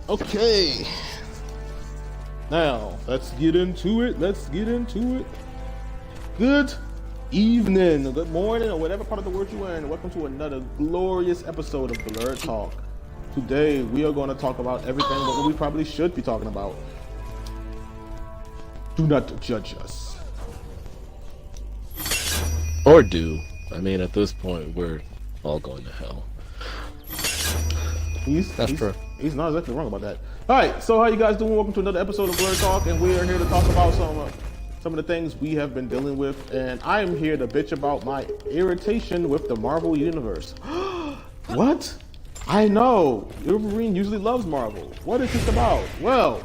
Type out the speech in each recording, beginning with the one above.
Okay. Now, let's get into it. Good evening, good morning, or whatever part of the world you're in. Welcome to another glorious episode of Bl3rd Talk. Today, we are going to talk about everything that we probably should be talking about. Do not judge us. Or do. I mean, at this point, we're all going to hell. He's not exactly wrong about that. All right, so how you guys doing? Welcome to another episode of Bl3rd Talk, and we are here to talk about some of the things we have been dealing with, and I am here to bitch about my irritation with the Marvel Universe. What? I know, Wolverine usually loves Marvel. What is this about? Well,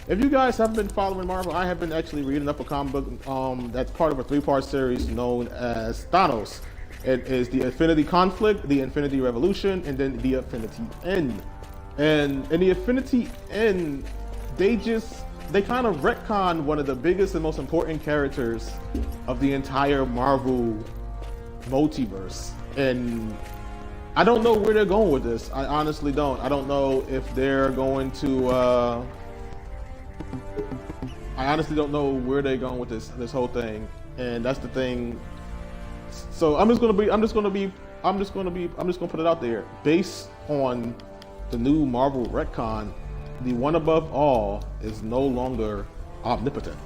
if you guys haven't been following Marvel, I have been actually reading up a comic book that's part of a 3-part series known as Thanos. It is the Infinity Conflict, the Infinity Revolution, and then the Infinity End. And in the Infinity End, they kind of retcon one of the biggest and most important characters of the entire Marvel multiverse. And I don't know where they're going with this. I honestly don't. I don't know if they're going to I honestly don't know where they're going with this whole thing. And that's the thing. So I'm just gonna put it out there. Based on the new Marvel retcon, the one above all is no longer omnipotent.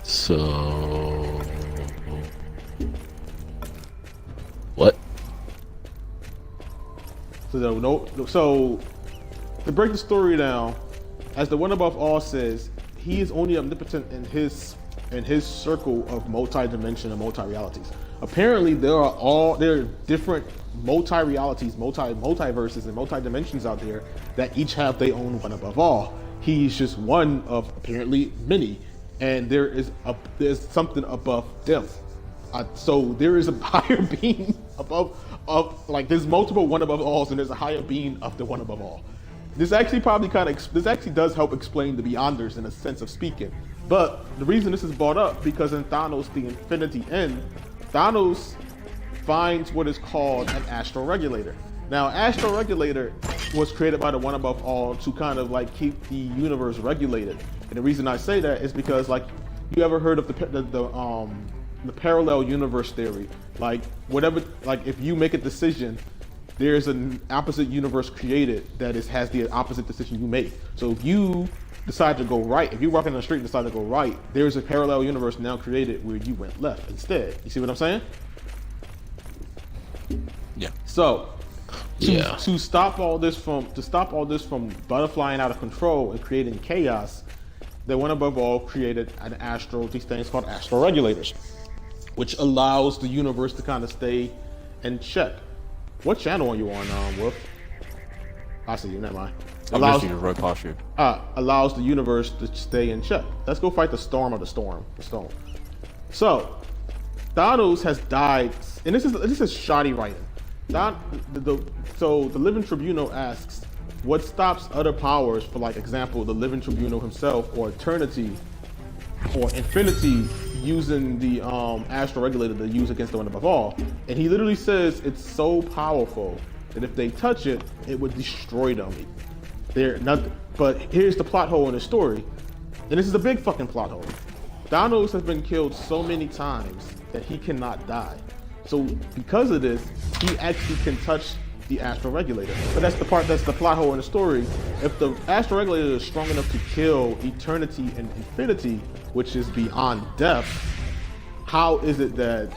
So what? So to break the story down, as the one above all says, he is only omnipotent in his circle of multi-dimension and multi-realities. Apparently, there are different multi-realities, multiverses, and multi-dimensions out there that each have their own one above all. He's just one of apparently many, and there's something above them. So there is a higher being there's multiple one above alls, and there's a higher being of the one above all. This actually does help explain the Beyonders in a sense of speaking. But the reason this is brought up, because in Thanos, the Infinity End, Thanos finds what is called an astral regulator. Now, astral regulator was created by the one above all to kind of like keep the universe regulated. And the reason I say that is because, like, you ever heard of the parallel universe theory? Like, if you make a decision, there's an opposite universe created that has the opposite decision you make. So if you decide to go right, if you're walking on the street and decide to go right, there's a parallel universe now created where you went left instead. You see what I'm saying? Yeah. So to stop all this from butterflying out of control and creating chaos, the one above all created these things called astral regulators, which allows the universe to kind of stay in check. What channel are you on, Wolf? I see you, never mind. Allows you to right posture. Allows the universe to stay in check. Let's go fight the storm. So, Thanos has died, and this is shoddy writing. So the Living Tribunal asks, what stops other powers, for like example, the Living Tribunal himself, or Eternity, or Infinity, using the astral regulator to use against the one above all? And he literally says it's so powerful that if they touch it, it would destroy them. But here's the plot hole in the story, and this is a big fucking plot hole. Thanos has been killed so many times that he cannot die. So because of this, he actually can touch the astral regulator. But that's the plot hole in the story. If the astral regulator is strong enough to kill Eternity and Infinity, which is beyond death, how is it that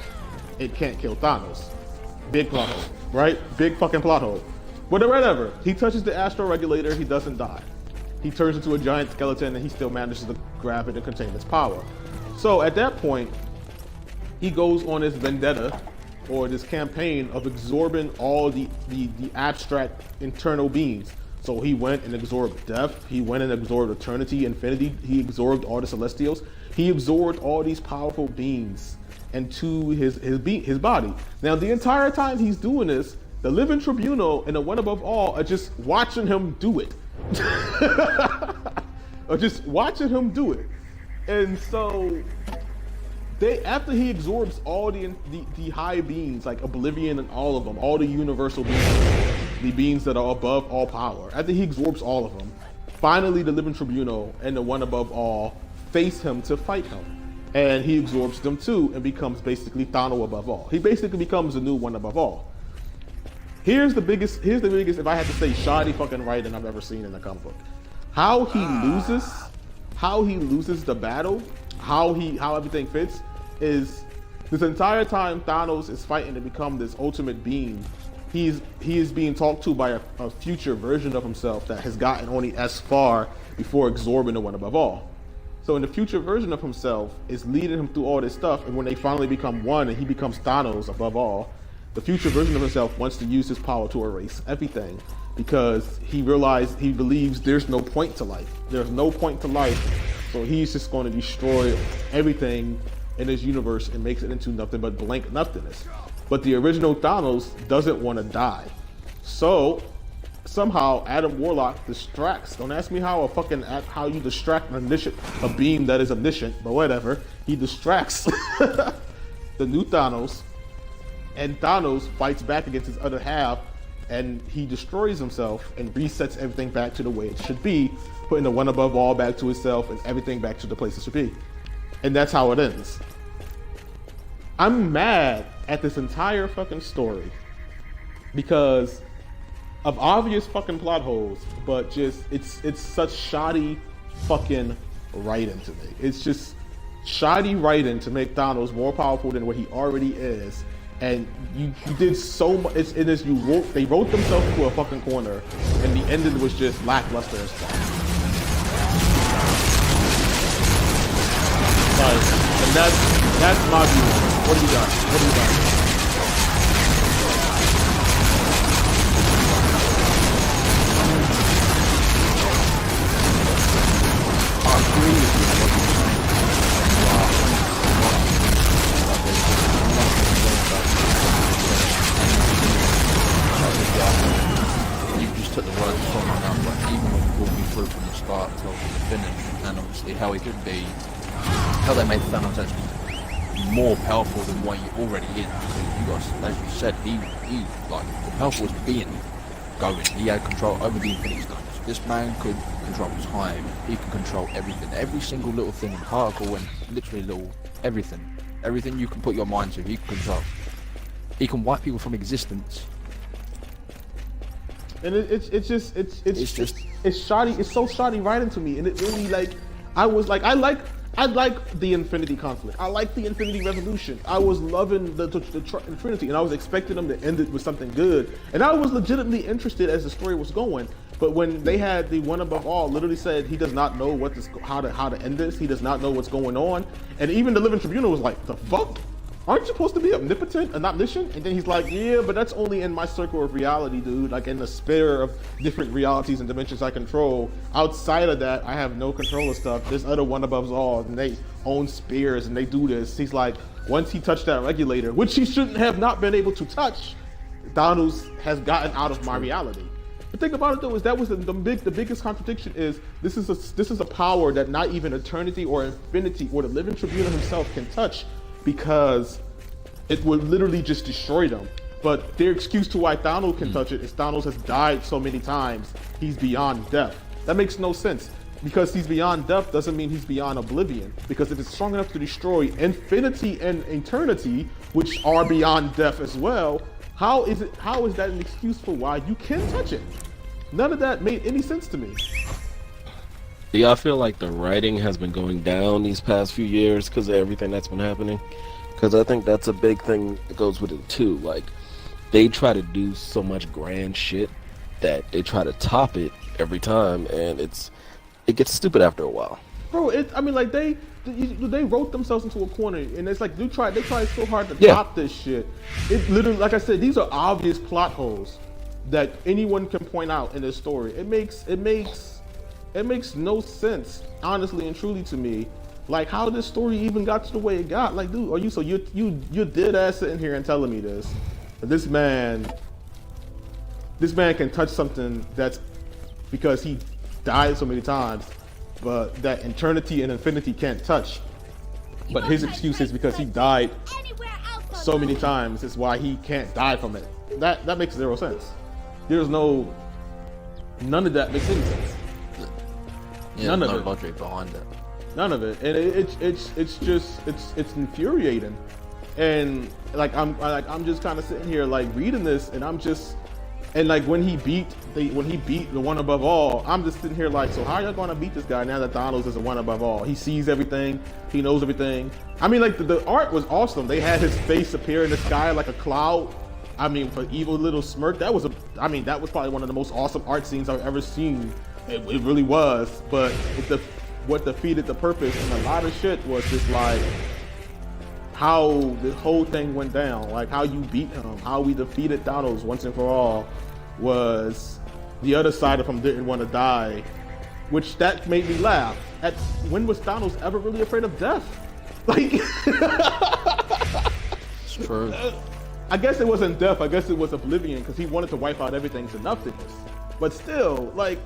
it can't kill Thanos? Big plot hole, right? Big fucking plot hole. But whatever, he touches the astral regulator, he doesn't die. He turns into a giant skeleton, and he still manages to grab it and contain its power. So at that point, he goes on this vendetta, or this campaign of absorbing all the abstract internal beings. So he went and absorbed death, he went and absorbed eternity, infinity, he absorbed all the celestials, he absorbed all these powerful beings into his body. Now the entire time he's doing this, the Living Tribunal and the one above all are just watching him do it. Or just watching him do it. And so after he absorbs all the high beings, like Oblivion and all of them, all the universal beings, the beings that are above all power, after he absorbs all of them, finally the Living Tribunal and the One Above All face him to fight him. And he absorbs them too and becomes basically Thanos above all. He basically becomes the new One Above All. Here's the biggest, if I had to say, shoddy fucking writing I've ever seen in a comic book. How he loses the battle, how everything fits, is this entire time Thanos is fighting to become this ultimate being. He is being talked to by a future version of himself that has gotten only as far before absorbing the One Above All. So in the future version of himself is leading him through all this stuff, and when they finally become one and he becomes Thanos above all, the future version of himself wants to use his power to erase everything because he believes there's no point to life. There's no point to life, so he's just going to destroy everything in his universe and makes it into nothing but blank nothingness. But the original Thanos doesn't want to die. So somehow Adam Warlock distracts. Don't ask me how you distract a being that is omniscient, but whatever. He distracts the new Thanos, and Thanos fights back against his other half, and he destroys himself and resets everything back to the way it should be, putting the One Above All back to itself and everything back to the place it should be. And that's how it ends. I'm mad at this entire fucking story because of obvious fucking plot holes, but just it's such shoddy fucking writing to me. It's just shoddy writing to make Thanos more powerful than what he already is. And you did so much. They wrote themselves into a fucking corner, and the ending was just lackluster as fuck. And that's my view. What do you got? I agree with you. You just took the words from my mouth, but even when you brought me through from the start till the finish, and obviously how he could be, how they made Thanos actually more powerful than what he already is. So you guys, as you said, he like the powerful being going. He had control over the Infinity Stones. This man could control time. He could control everything, every single little thing, particle, and literally little everything. Everything you can put your mind to, he can control. He can wipe people from existence. And it's shoddy. It's so shoddy writing to me, and it really I like the Infinity Conflict. I like the Infinity Revolution. I was loving the Trinity, and I was expecting them to end it with something good. And I was legitimately interested as the story was going. But when they had the One Above All literally said he does not know how to end this, he does not know what's going on, and even the Living Tribunal was like, the fuck? Aren't you supposed to be omnipotent and omniscient? And then he's like, yeah, but that's only in my circle of reality, dude. Like in the sphere of different realities and dimensions I control. Outside of that, I have no control of stuff. There's other One Above All, and they own spears and they do this. He's like, once he touched that regulator, which he shouldn't have not been able to touch, Thanos has gotten out of my reality. The thing about it though is that was the biggest contradiction is this is a power that not even eternity or infinity or the Living Tribunal himself can touch, because it would literally just destroy them. But their excuse to why Thanos can touch it is Thanos has died so many times, he's beyond death. That makes no sense. Because he's beyond death doesn't mean he's beyond oblivion. Because if it's strong enough to destroy infinity and eternity, which are beyond death as well, how is that an excuse for why you can touch it? None of that made any sense to me. Yeah, I feel like the writing has been going down these past few years because of everything that's been happening. Because I think that's a big thing that goes with it too. Like, they try to do so much grand shit that they try to top it every time, and it gets stupid after a while. Bro, they wrote themselves into a corner, and it's like they tried so hard to top this shit. It literally, like I said, these are obvious plot holes that anyone can point out in this story. It makes no sense, honestly and truly to me, like how this story even got to the way it got. Like, dude, you're dead ass sitting here and telling me this. This man can touch something that's because he died so many times, but that eternity and infinity can't touch. But his excuse is because he died so many times, is why he can't die from it. That makes zero sense. There's none of that makes any sense. Yeah, None of no it. logic behind it. None of it, and it's infuriating, and like I'm just kind of sitting here like reading this, and like when he beat the one above all, I'm just sitting here like, so how are y'all going to beat this guy now that Thanos is the one above all? He sees everything, he knows everything. I mean, like the art was awesome. They had his face appear in the sky like a cloud. I mean, for evil little smirk, that was probably one of the most awesome art scenes I've ever seen. It really was, but what defeated the purpose and a lot of shit was just like how this whole thing went down, like how you beat him, how we defeated Thanos once and for all, was the other side of him didn't want to die, which that made me laugh. When was Thanos ever really afraid of death? Like, It's true. I guess it wasn't death, I guess it was oblivion, because he wanted to wipe out everything to nothingness. But still, like,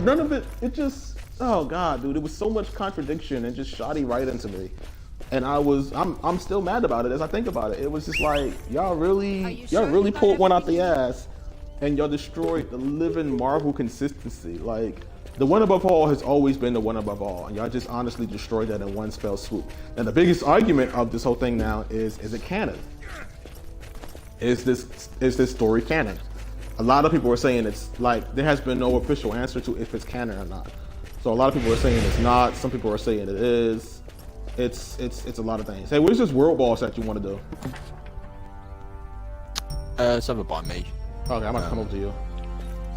none of it, it just, oh god, dude, it was so much contradiction and just shoddy writing to me. And I'm still mad about it as I think about it. It was just like, y'all really pulled one out the ass, and y'all destroyed the living Marvel consistency. Like, the one above all has always been the one above all, and y'all just honestly destroyed that in one fell swoop. And the biggest argument of this whole thing now is it canon? Is this story canon? A lot of people are saying it's like, there has been no official answer to if it's canon or not. So a lot of people are saying it's not. Some people are saying it is. It's a lot of things. Hey, what is this world boss that you want to do? It's over by me. Okay, I'm gonna come over to you.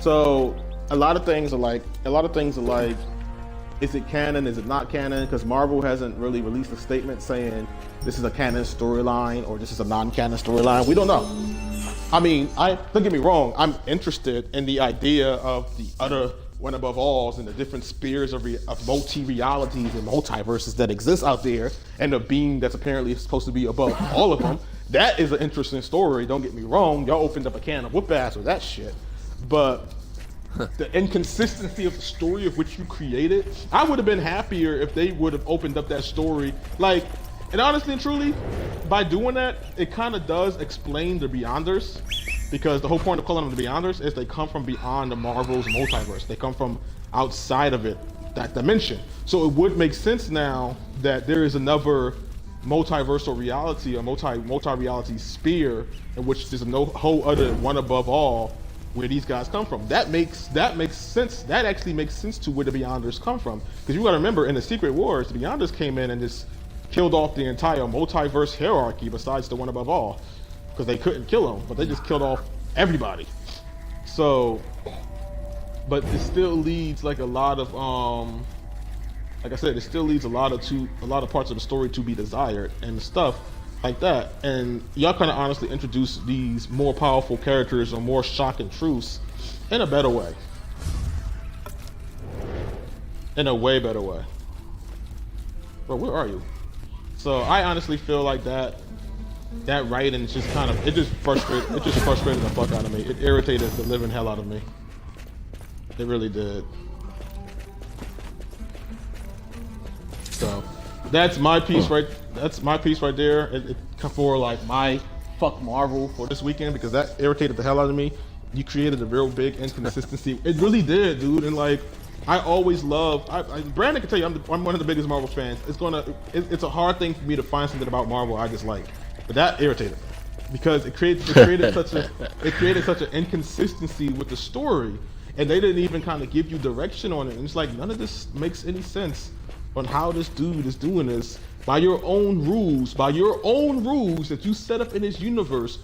So a lot of things are like, is it canon? Is it not canon? Because Marvel hasn't really released a statement saying this is a canon storyline or this is a non-canon storyline. We don't know. I mean, don't get me wrong, I'm interested in the idea of the other one above alls and the different spheres of multi-realities and multiverses that exist out there, and the being that's apparently supposed to be above all of them. That is an interesting story, don't get me wrong. Y'all opened up a can of whoop ass with that shit. But the inconsistency of the story of which you created, I would have been happier if they would have opened up that story. Like, and honestly and truly, by doing that, it kind of does explain the Beyonders, because the whole point of calling them the Beyonders is they come from beyond the Marvel's multiverse. They come from outside of it, that dimension. So it would make sense now that there is another multiversal reality, a multi-reality sphere in which there's no whole other one above all where these guys come from. That makes sense. That actually makes sense to where the Beyonders come from. Because you gotta remember, in the Secret Wars, the Beyonders came in and just killed off the entire multiverse hierarchy besides the one above all, because they couldn't kill them, but they just killed off everybody. So, but it still leads like a lot of like I said, it still leaves a lot of parts of the story to be desired and stuff like that. And y'all kind of honestly introduce these more powerful characters or more shocking truths in a better way, in a way better way. Bro, where are you? So I honestly feel like that writing just kind of, it just frustrated the fuck out of me. It irritated the living hell out of me. It really did. So that's my piece right there. It for like my fuck Marvel for this weekend, because that irritated the hell out of me. You created a real big inconsistency. It really did, dude. And like, I always love. Brandon can tell you, I'm one of the biggest Marvel fans. It's a hard thing for me to find something about Marvel I dislike, but that irritated me because it created such an inconsistency with the story, and they didn't even kind of give you direction on it. And it's like, none of this makes any sense on how this dude is doing this by your own rules that you set up in his universe.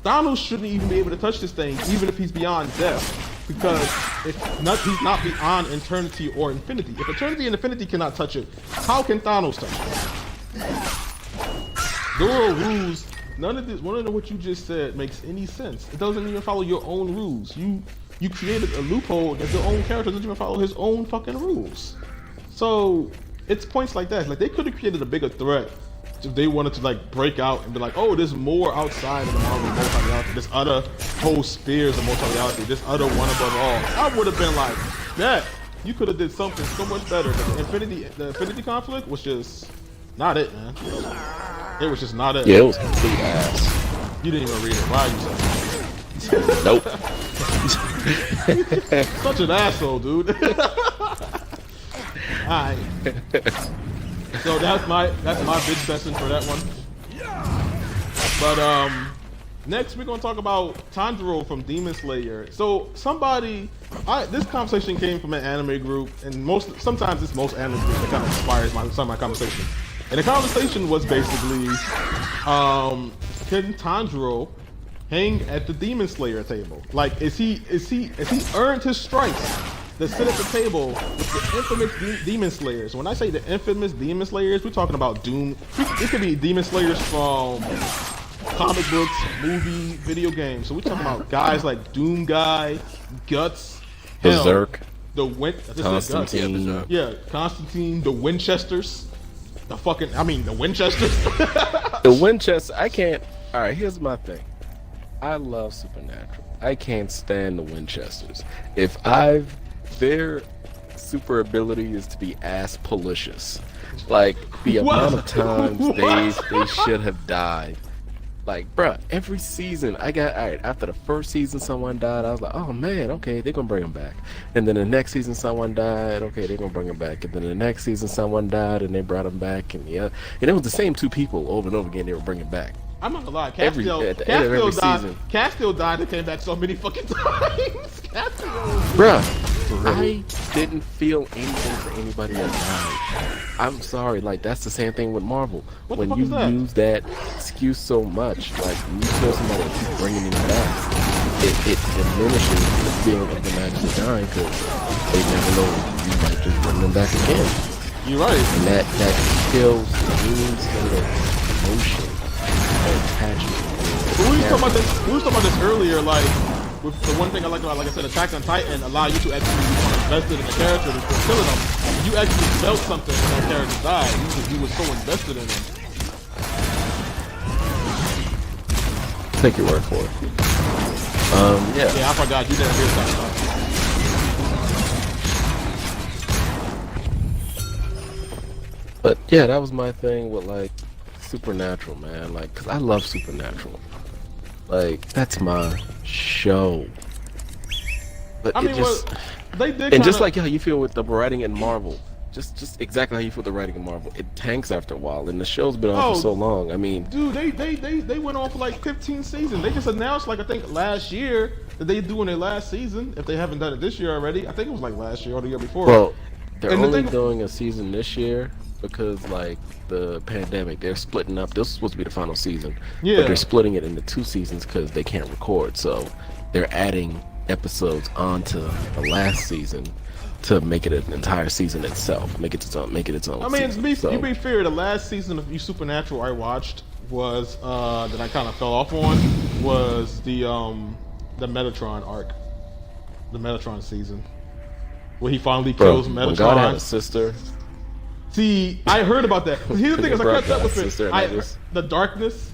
Thanos shouldn't even be able to touch this thing, even if he's beyond death. Because he's not beyond eternity or infinity. If eternity and infinity cannot touch it, how can Thanos touch it? There are rules. None of what you just said makes any sense. It doesn't even follow your own rules. You created a loophole that your own character doesn't even follow his own fucking rules. So it's points like that. Like, they could have created a bigger threat if they wanted to like break out and be like, oh, there's more outside of the Marvel multi-reality. There's other whole spheres of multi-reality. There's other one above all. I would have been like, that you could have did something so much better. But the Infinity conflict was just not it, man. It was just not it. Yeah, it was complete ass. You didn't even read it. Why are you saying that? Nope. Such an asshole, dude. Alright. So that's my big session for that one. But next we're gonna talk about Tanjiro from Demon Slayer. So this conversation came from an anime group, and sometimes it's most anime groups that kind of inspires some of my conversation. And the conversation was basically, can Tanjiro hang at the Demon Slayer table? Like, is he earned his stripes to sit at the table with the infamous Demon Slayers? When I say the infamous Demon Slayers, we're talking about Doom. It could be Demon Slayers from comic books, movie, video games. So we're talking about guys like Doom Guy, Guts, Berserk, Constantine. Yeah, Constantine, the Winchesters. The Winchesters. The Winchester, I can't. Alright, here's my thing. I love Supernatural. I can't stand the Winchesters. Their super ability is to be ass policious. Like, the amount of times they should have died. Like, bruh, every season, after the first season someone died, I was like, oh man, okay, they're gonna bring him back. And then the next season someone died, okay, they're gonna bring him back. And then the next season someone died and they brought him back, and it was the same two people over and over again they were bringing back. I'm not gonna lie, Castiel died and came back so many fucking times. Bruh, I didn't feel anything for anybody that died. I'm sorry, like, that's the same thing with Marvel. When you use that excuse so much, like, you kill somebody and keep bringing him back, it diminishes the feeling of them actually dying, because they never know you might just bring them back again. You're right. And that kills any sort of emotion or attachment. We were talking about this earlier, like, with the one thing I like about, like I said, Attack on Titan allow you to actually become invested in the character before killing them. You actually felt something when that character died. You were so invested in him. Take your word for it. Yeah. Yeah, I forgot. You didn't hear something. But yeah, that was my thing with, like, Supernatural, man. Like, cause I love Supernatural. Like, that's my show. But they did, and just like how you feel with the writing in Marvel, just exactly how you feel with the writing in Marvel, it tanks after a while, and the show's been on for so long. I mean, dude, they went on for like 15 seasons. They just announced, like, I think last year that they doing their last season. If they haven't done it this year already, I think it was like last year or the year before. Well, they're only doing a season this year because, like, the pandemic, they're splitting up. This was supposed to be the final season, but they're splitting it into 2 seasons because they can't record. So they're adding episodes onto the last season to make it an entire season itself, make it its own. I mean, season. to be fair, the last season of Supernatural I watched was that I kind of fell off on was the Metatron arc, the Metatron season, where he finally kills Metatron. When God had a sister. See, I heard about that. Here's the thing: is I kept up with it. The darkness.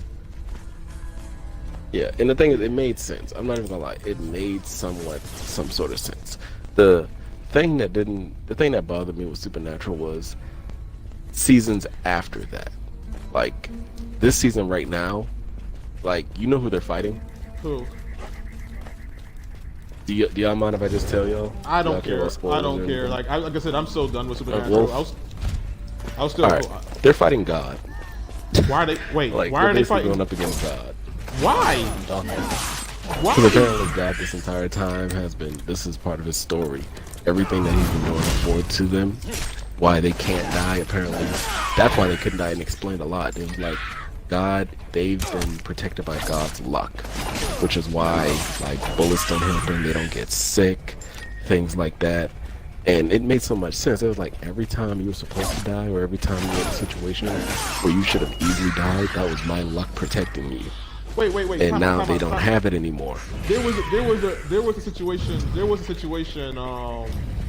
Yeah, and the thing is, it made sense. I'm not even gonna lie; it made some sort of sense. The thing that bothered me with Supernatural was seasons after that. Like, this season right now, like, you know who they're fighting? Who? Do y'all mind if I just tell y'all? I don't care. I don't care. Like I said, I'm so done with Supernatural. I was still. All right, they're fighting God. Why are they? Wait. Like, why are they fighting? Going up against God? Why? Why? Because apparently God this entire time has been. This is part of his story. Everything that he's been doing forward to them. Why they can't die? Apparently, that's why they couldn't die, and explained a lot. It was like, God, they've been protected by God's luck, which is why, like, bullets don't hit them, they don't get sick, things like that. And it made so much sense. It was like, every time you were supposed to die, or every time you were in a situation where you should have easily died, that was my luck protecting you. Wait. And now they don't have it anymore. There was a situation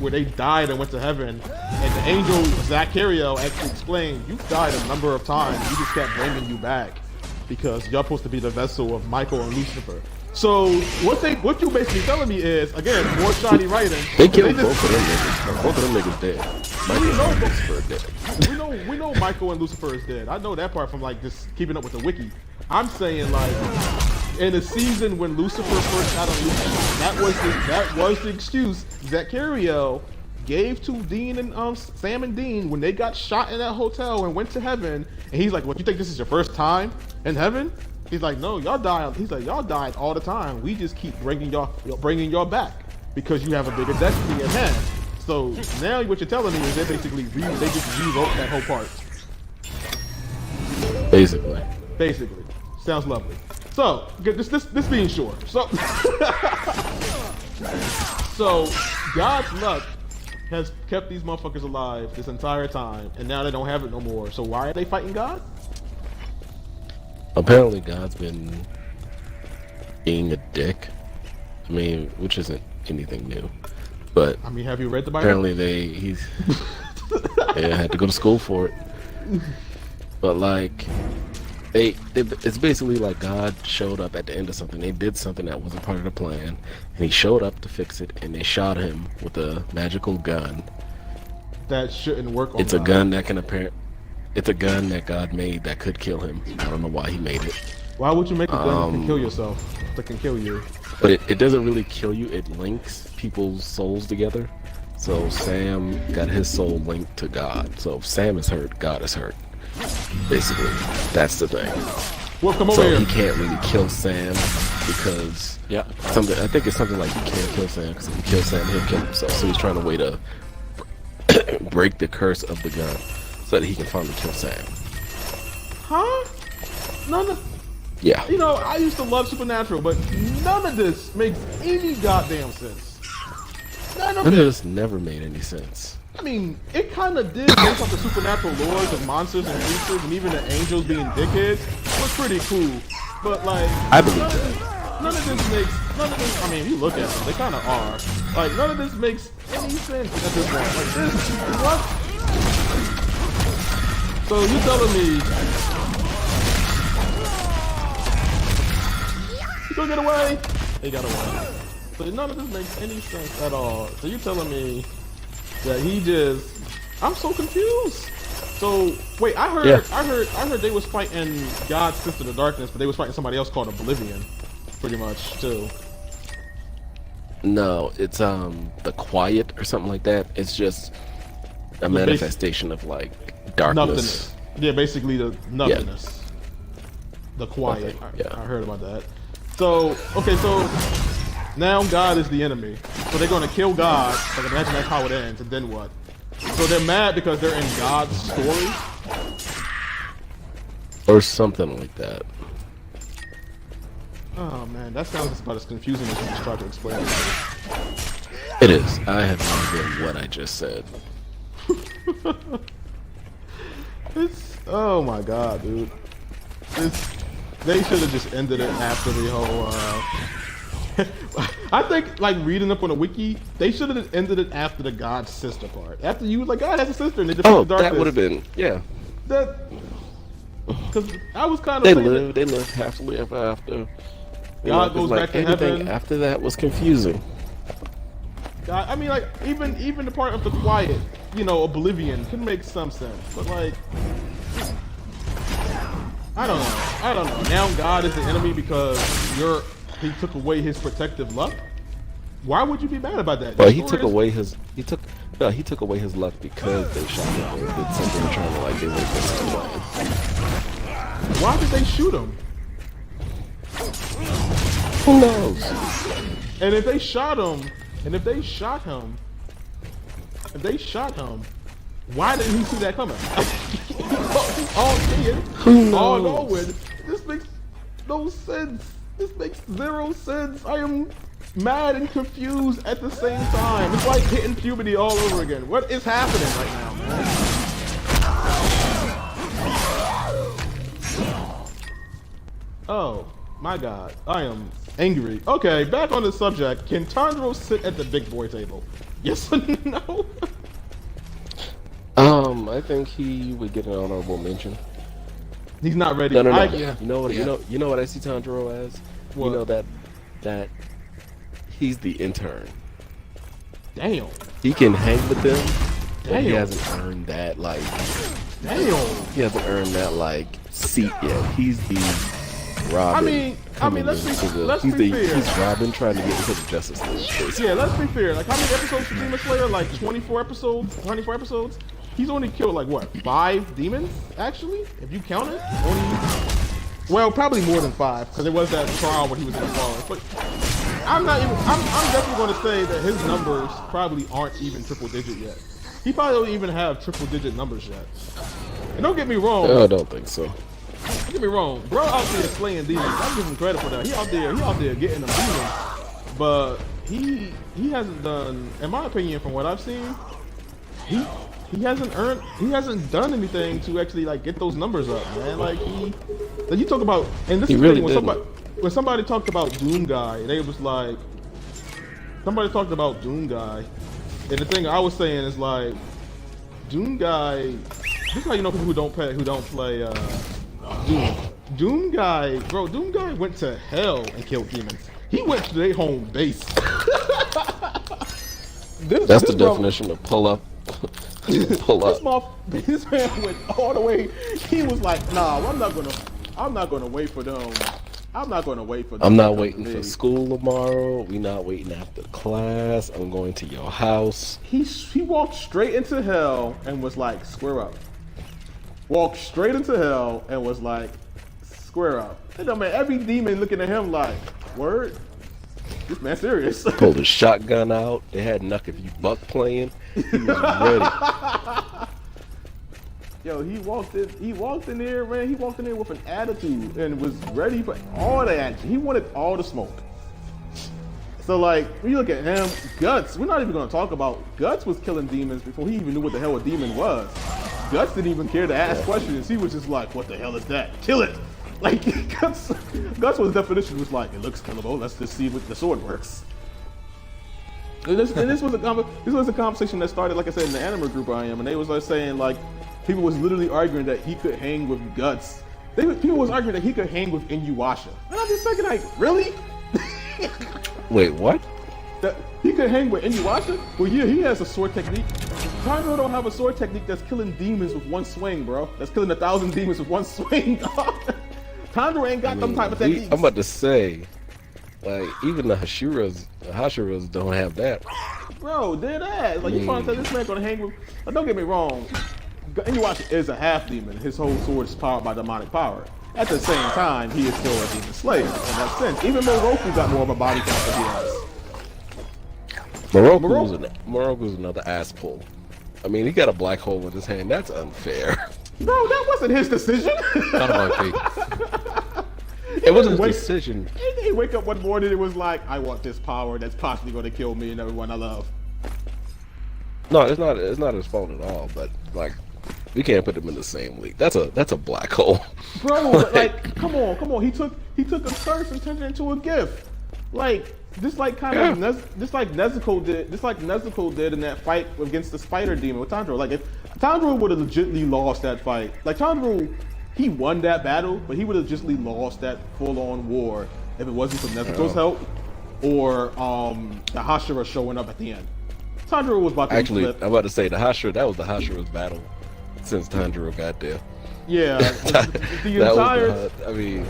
where they died and went to heaven, and the angel Zachariel actually explained, "You died a number of times. You just kept bringing you back because you're supposed to be the vessel of Michael and Lucifer." So what you basically telling me is, again, more shiny writing. They killed both of them niggas. Both of them niggas dead. Michael and Lucifer dead. We know Michael and Lucifer is dead. I know that part from like just keeping up with the wiki. I'm saying like in the season when Lucifer first got unleashed, that was the excuse that Cariel gave to Dean and Sam and Dean when they got shot in that hotel and went to heaven. And he's like, "What, you think this is your first time in heaven?" He's like, "No, y'all died." He's like, "Y'all died all the time. We just keep bringing y'all back because you have a bigger destiny at hand." So now what you're telling me is they basically they just rewrote that whole part. Basically, sounds lovely. So this being short. So so God's luck has kept these motherfuckers alive this entire time, and now they don't have it no more. So why are they fighting God? Apparently, God's been being a dick. I mean, which isn't anything new, but I mean, have you read the Bible? Apparently, he's had to go to school for it. But like, it's basically like God showed up at the end of something. They did something that wasn't part of the plan, and he showed up to fix it, and they shot him with a magical gun. That shouldn't work on It's a gun that can It's a gun that God made that could kill him. I don't know why he made it. Why would you make a gun that can kill yourself? That can kill you? But it doesn't really kill you. It links people's souls together. So Sam got his soul linked to God. So if Sam is hurt, God is hurt. Basically, that's the thing. Well, come over so here. He can't really kill Sam because I think it's something like he can't kill Sam because if he kills Sam, he'll kill himself. So he's trying to wait to break the curse of the gun so that he can finally kill Sam. Huh? None of... Yeah. You know, I used to love Supernatural, but none of this makes any goddamn sense. None of this never made any sense. I mean, it kind of did based off the supernatural lores of monsters and creatures, and even the angels being dickheads was pretty cool. But like, I believe that. None of this, I mean, if you look at them, they kind of are. Like, none of this makes any sense at this point. Like, this, what? So you telling me he gonna get away? He got away. So none of this makes any sense at all. So you telling me that he just... I'm so confused. So wait, I heard they was fighting God's sister, the darkness, but they was fighting somebody else called Oblivion, pretty much too. No, it's the quiet or something like that. It's just a manifestation of like darkness. Nothingness. Yeah, basically the nothingness. Yeah. The quiet. I heard about that. So okay, so now God is the enemy. So they're gonna kill God. Like imagine that's how it ends, and then what? So they're mad because they're in God's story? Or something like that. Oh man, that sounds about as confusing as you just tried to explain it. It is. I have no idea what I just said. Oh my god, dude. They should have just ended it after the whole I think, like, reading up on the wiki, they should have ended it after the God's sister part. After you was like, God has a sister, and they defeated the darkness. That would have been, yeah. Because I was kind of they lived happily ever after. God goes back to heaven. After that was confusing. God, I mean, like, even the part of the quiet, you know, Oblivion can make some sense, but like, I don't know. Now God is the enemy because he took away his protective luck. Why would you be mad about that? Well, he took away his luck because they shot him and did something trying to like get rid of him. Why did they shoot him? Who knows? And if they shot him, why didn't he see that coming? All knowing. This makes no sense. This makes zero sense. I am mad and confused at the same time. It's like hitting puberty all over again. What is happening right now, man? Oh, my God. I am angry. Okay, back on the subject. Can Tanjiro sit at the big boy table? Yes or no? I think he would get an honorable mention. He's not ready. No. You know what I see Tanjiro as? What? You know that he's the intern. Damn. He can hang with them, but he Damn. hasn't earned that like. Damn. He hasn't earned that like seat yet. He's the Robin. I mean, let's be fair. He's Robin trying to get into the Justice League. Basically. Yeah, let's be fair. Like, how many episodes for Demon Slayer? Like 24 episodes? 24 episodes? He's only killed like what? 5 demons? Actually, if you count it, well, probably more than 5 because there was that trial when he was in the forest. But I'm definitely going to say that his numbers probably aren't even triple digit yet. He probably don't even have triple digit numbers yet. And don't get me wrong. I don't think so. Don't get me wrong, bro out there slaying demons. I give him credit for that. He out there getting them demons. But he hasn't done, in my opinion, from what I've seen, he hasn't done anything to actually like get those numbers up, man. Like you talk about, and this is really the thing, when somebody talked about Doom Guy, they was like, somebody talked about Doom Guy, and the thing I was saying is like, Doom Guy, this is how you know people who don't play Doom. Doom Guy, bro, Doom Guy went to hell and killed demons. He went to their home base. That's the definition of pull up. Pull up. This man went all the way. He was like, nah, I'm not gonna wait for them. I'm not gonna wait for them. I'm not waiting for school tomorrow. We not waiting after class. I'm going to your house. He walked straight into hell and was like, square up. Walked straight into hell and was like, square up. And I mean, every demon looking at him like, word? This man serious. Pulled his shotgun out. They had Knuck If You Buck playing. He was ready. Yo, he walked in there, man. He walked in there with an attitude and was ready for all the action. He wanted all the smoke. So like, when you look at him, Guts, we're not even gonna talk about, Guts was killing demons before he even knew what the hell a demon was. Guts didn't even care to ask questions. He was just like, what the hell is that? Kill it! Like, Guts' definition was like, it looks killable, let's just see what the sword works. And this was a conversation that started, like I said, in the anime group I am, and they was like saying, like, people was literally arguing that he could hang with Guts. People was arguing that he could hang with Inuyasha. And I'm just thinking, like, really? Wait, what? That he could hang with Inuyasha? Well, yeah, he has a sword technique. Tanjiro don't have a sword technique that's killing demons with one swing, bro. That's killing 1,000 demons with one swing, dog. Tanjiro ain't got them type of techniques. I'm about to say, like, even the Hashiras don't have that. Bro, dead ass. Like, you trying to say this man gonna hang with... Like, don't get me wrong. Inuyasha is a half demon. His whole sword is powered by demonic power. At the same time, he is still a demon slayer in that sense. Even Moroku got more of a body count than he has. Moroku's another ass pull. I mean, he got a black hole in his hand. That's unfair. Bro, that wasn't his decision. Kind of like It wasn't his decision. He wake up one morning and it was like, I want this power that's possibly going to kill me and everyone I love. No, it's not his fault at all. But like, we can't put him in the same league. That's a black hole. Bro, like, come on. He took a curse and turned it into a gift. Like, just like Nezuko did in that fight against the spider demon with Tanjiro. Like, if Tanjiro would have legitimately lost that fight, like Tanjiro, he won that battle, but he would have legitimately lost that full-on war if it wasn't for Nezuko's help or the Hashira showing up at the end. Tanjiro was about to Actually, I'm about to say that was the Hashira's battle since Tanjiro got there. Yeah, the entire. I mean,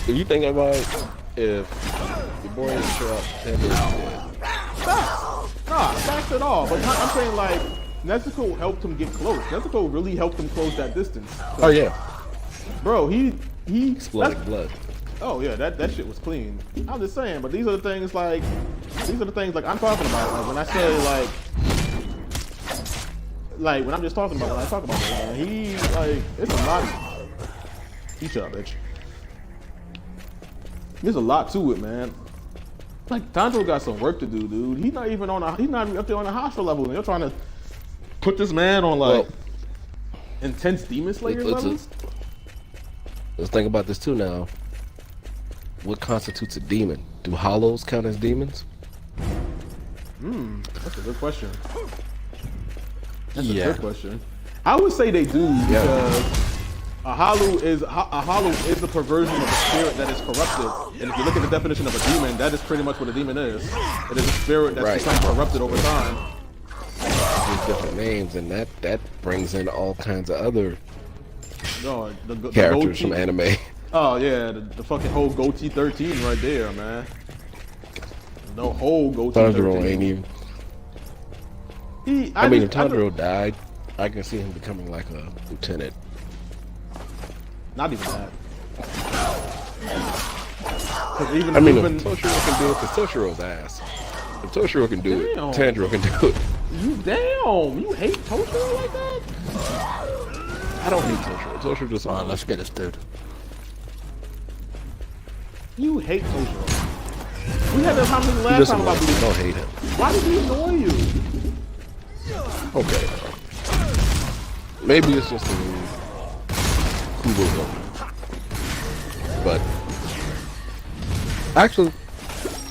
if you think about it, if your boy didn't show up, then Facts at all. But I'm saying, like, Nezuko helped him get close. Nezuko really helped him close that distance. Oh yeah, bro, he exploding blood. Oh yeah, that shit was clean. I'm just saying, but these are the things like I'm talking about. Like when I say like when I'm just talking about when I talk about it, man, he like it's a lot. Eat up, bitch. There's a lot to it, man. Like Tanjiro got some work to do, dude. He's not even up there on the hostile level, and you're trying to put this man on like intense demon slayer levels. Let's think about this too now. What constitutes a demon? Do hollows count as demons? That's a good question. That's a good question. I would say they do because A hollow is the perversion of a spirit that is corrupted. And if you look at the definition of a demon, that is pretty much what a demon is. It is a spirit that's become corrupted over time. There's different names, and that brings in all kinds of other The characters from anime. Oh yeah, the fucking whole goatee 13 right there, man. The whole goatee 13. Tanjiro ain't even. If Tanjiro died, I can see him becoming like a lieutenant. Not even that. Even if Toshiro can do it, because Toshiro's ass. If Toshiro can do it, Tanjiro can do it. You hate Toshiro like that? I don't hate Toshiro. Toshiro just Alright, let's get this dude. You hate Toshiro. We had that conversation last time about you don't hate him. Why did he annoy you? Okay. Maybe it's just a Kubo woman. But actually,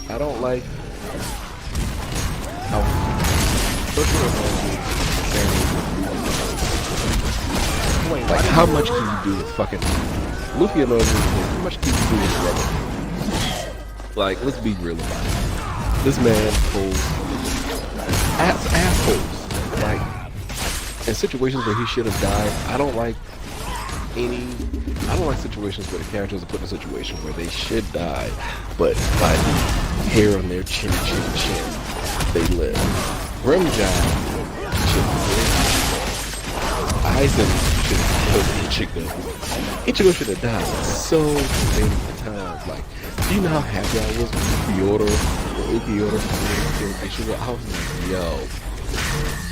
I don't like how like how much can you do with fucking Luffy annoys me? How much can you do with rubber? Like, let's be real about it. This man pulls assholes. Like, in situations where he should have died, I don't like situations where the characters are put in a situation where they should die, but by the hair on their chin, they live. Grimjow should live. Aizen should have killed Ichigo. Ichigo should have died so many times. Like, do you know how happy I was when Ukiyoda killed Ichigo? I was like, yo,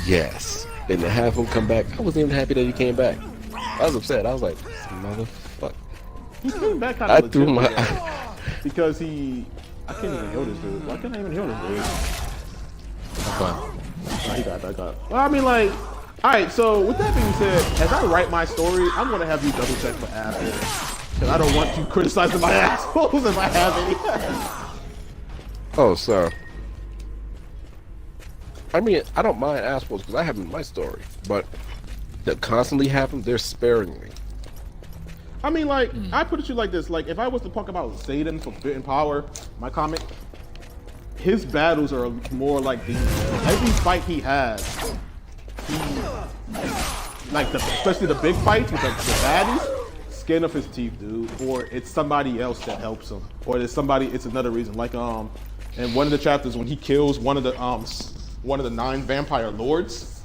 yes. And to have him come back, I wasn't even happy that he came back. I was upset. I was like, motherfucker. He came back kind of legit. I threw my because I can't even heal this dude. Why can't I even heal this dude? Okay. He got that. Well, I mean, like, alright, so with that being said, as I write my story, I'm going to have you double check for assholes. Because I don't want you criticizing my assholes if I have any. Oh, sir. I mean, I don't mind assholes because I have them in my story, but that constantly happen, they're sparing me. I mean, like, I put it to you like this. Like, if I was to talk about Zayden from Bl3rd Power, my comic, his battles are more like these. Every fight he has, especially the big fights with the baddies, skin of his teeth, dude. Or it's somebody else that helps him. Or it's another reason. Like, in one of the chapters when he kills one of the 9 vampire lords.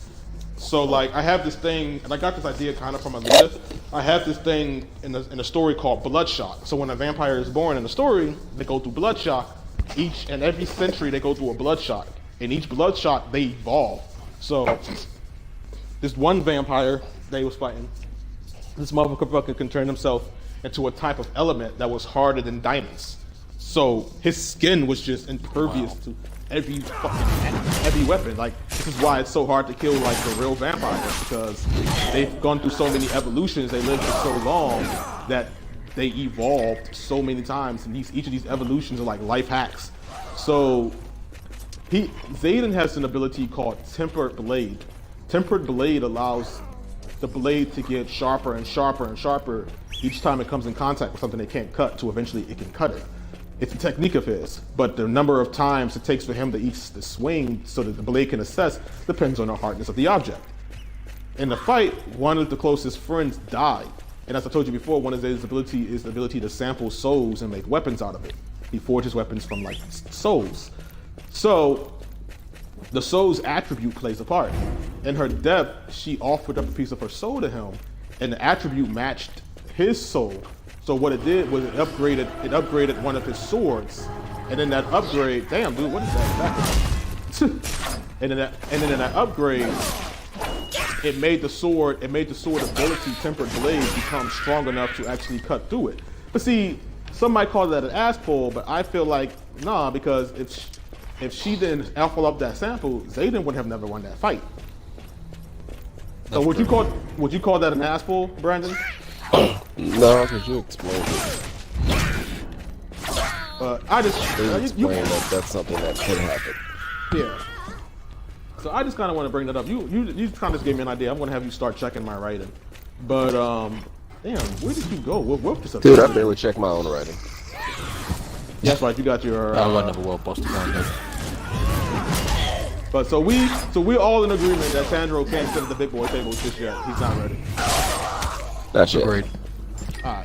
So like, I have this thing, and I got this idea kind of from Alita. I have this thing in a story called Bloodshot. So when a vampire is born in the story, they go through Bloodshot. Each and every century, they go through a Bloodshot. In each Bloodshot, they evolve. So this one vampire they was fighting, this motherfucker can turn himself into a type of element that was harder than diamonds. So his skin was just impervious to every weapon. Like, this is why it's so hard to kill like the real vampires, because they've gone through so many evolutions, they lived for so long that they evolved so many times, and each of these evolutions are like life hacks. So Zayden has an ability called Tempered Blade. Tempered Blade allows the blade to get sharper and sharper and sharper each time it comes in contact with something it can't cut, to eventually it can cut it. It's a technique of his, but the number of times it takes for him to swing so that the blade can assess depends on the hardness of the object. In the fight, one of the closest friends died. And as I told you before, one of his ability is the ability to sample souls and make weapons out of it. He forges weapons from like souls. So the soul's attribute plays a part. In her death, she offered up a piece of her soul to him, and the attribute matched his soul. So what it did was it upgraded one of his swords, and then that upgrade, damn dude, what is that? and then in that upgrade, it made the sword ability, Tempered Blade, become strong enough to actually cut through it. But see, some might call that an ass pull, but I feel like nah, because if she didn't alpha up that sample, Zayden would have never won that fight. So would you call that an ass pull, Brandon? No, because you explained it. I just explained that that's something that could happen. Yeah. So I just kind of want to bring that up. You kind of just gave me an idea. I'm going to have you start checking my writing. But Damn, where did you go? What this up? Dude, I barely check my own writing. That's right. You got your. I've got another world boss to find out. But so we're all in agreement that Sandro can't sit at the big boy table just yet. He's not ready. That's it. Agreed. All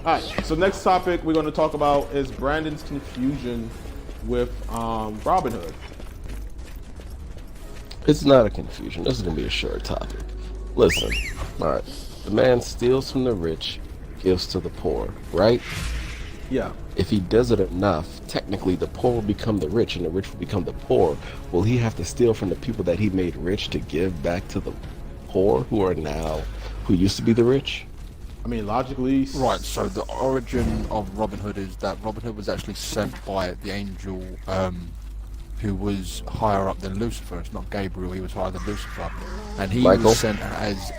right. So next topic we're going to talk about is Brandon's confusion with Robin Hood. It's not a confusion. This is gonna be a short topic. Listen, all right. The man steals from the rich, gives to the poor, right? Yeah. If he does it enough, technically the poor will become the rich and the rich will become the poor. Will he have to steal from the people that he made rich to give back to the poor who used to be the rich? I mean, logically. Right, so the origin of Robin Hood is that Robin Hood was actually sent by the angel who was higher up than Lucifer. It's not Gabriel, he was higher than Lucifer. And he Michael? was sent as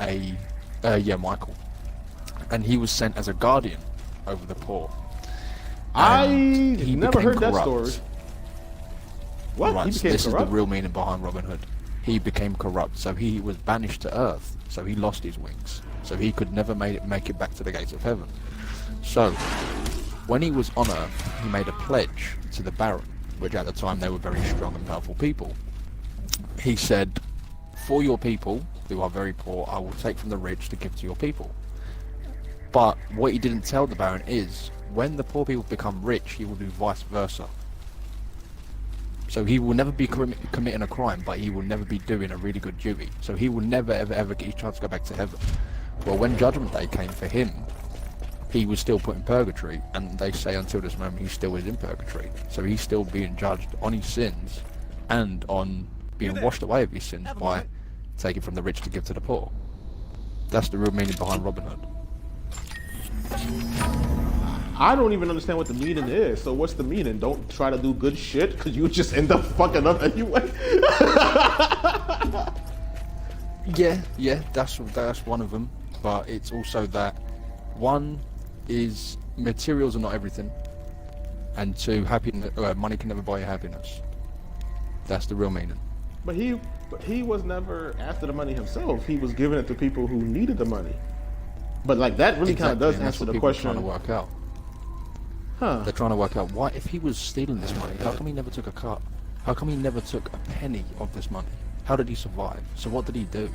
Michael. And he was sent as a guardian over the poor. I He never became heard that corrupt. story. What? Right, He so became this corrupt? is the real meaning behind Robin Hood. He became corrupt, so he was banished to Earth, so he lost his wings. So he could never make it back to the gates of heaven. So, when he was on Earth, he made a pledge to the Baron, which at the time they were very strong and powerful people. He said, for your people, who are very poor, I will take from the rich to give to your people. But what he didn't tell the Baron is, when the poor people become rich, he will do vice versa. So he will never be committing a crime, but he will never be doing a really good duty. So he will never ever get his chance to go back to heaven. Well, when Judgment Day came for him, he was still put in purgatory, and they say until this moment he still is in purgatory. So he's still being judged on his sins and on being washed away of his sins by taking from the rich to give to the poor. That's the real meaning behind Robin Hood. I don't even understand what the meaning is. So what's the meaning? Don't try to do good shit because you just end up fucking up anyway. Yeah, that's one of them. But it's also that one is materials are not everything, and two, money can never buy you happiness. That's the real meaning. But he was never after the money himself. He was giving it to people who needed the money. But like that really kind of does and that's answer what the people are question. trying to work out. Huh? They're trying to work out why, if he was stealing this money, how come he never took a cut? How come he never took a penny of this money? How did he survive? So what did he do?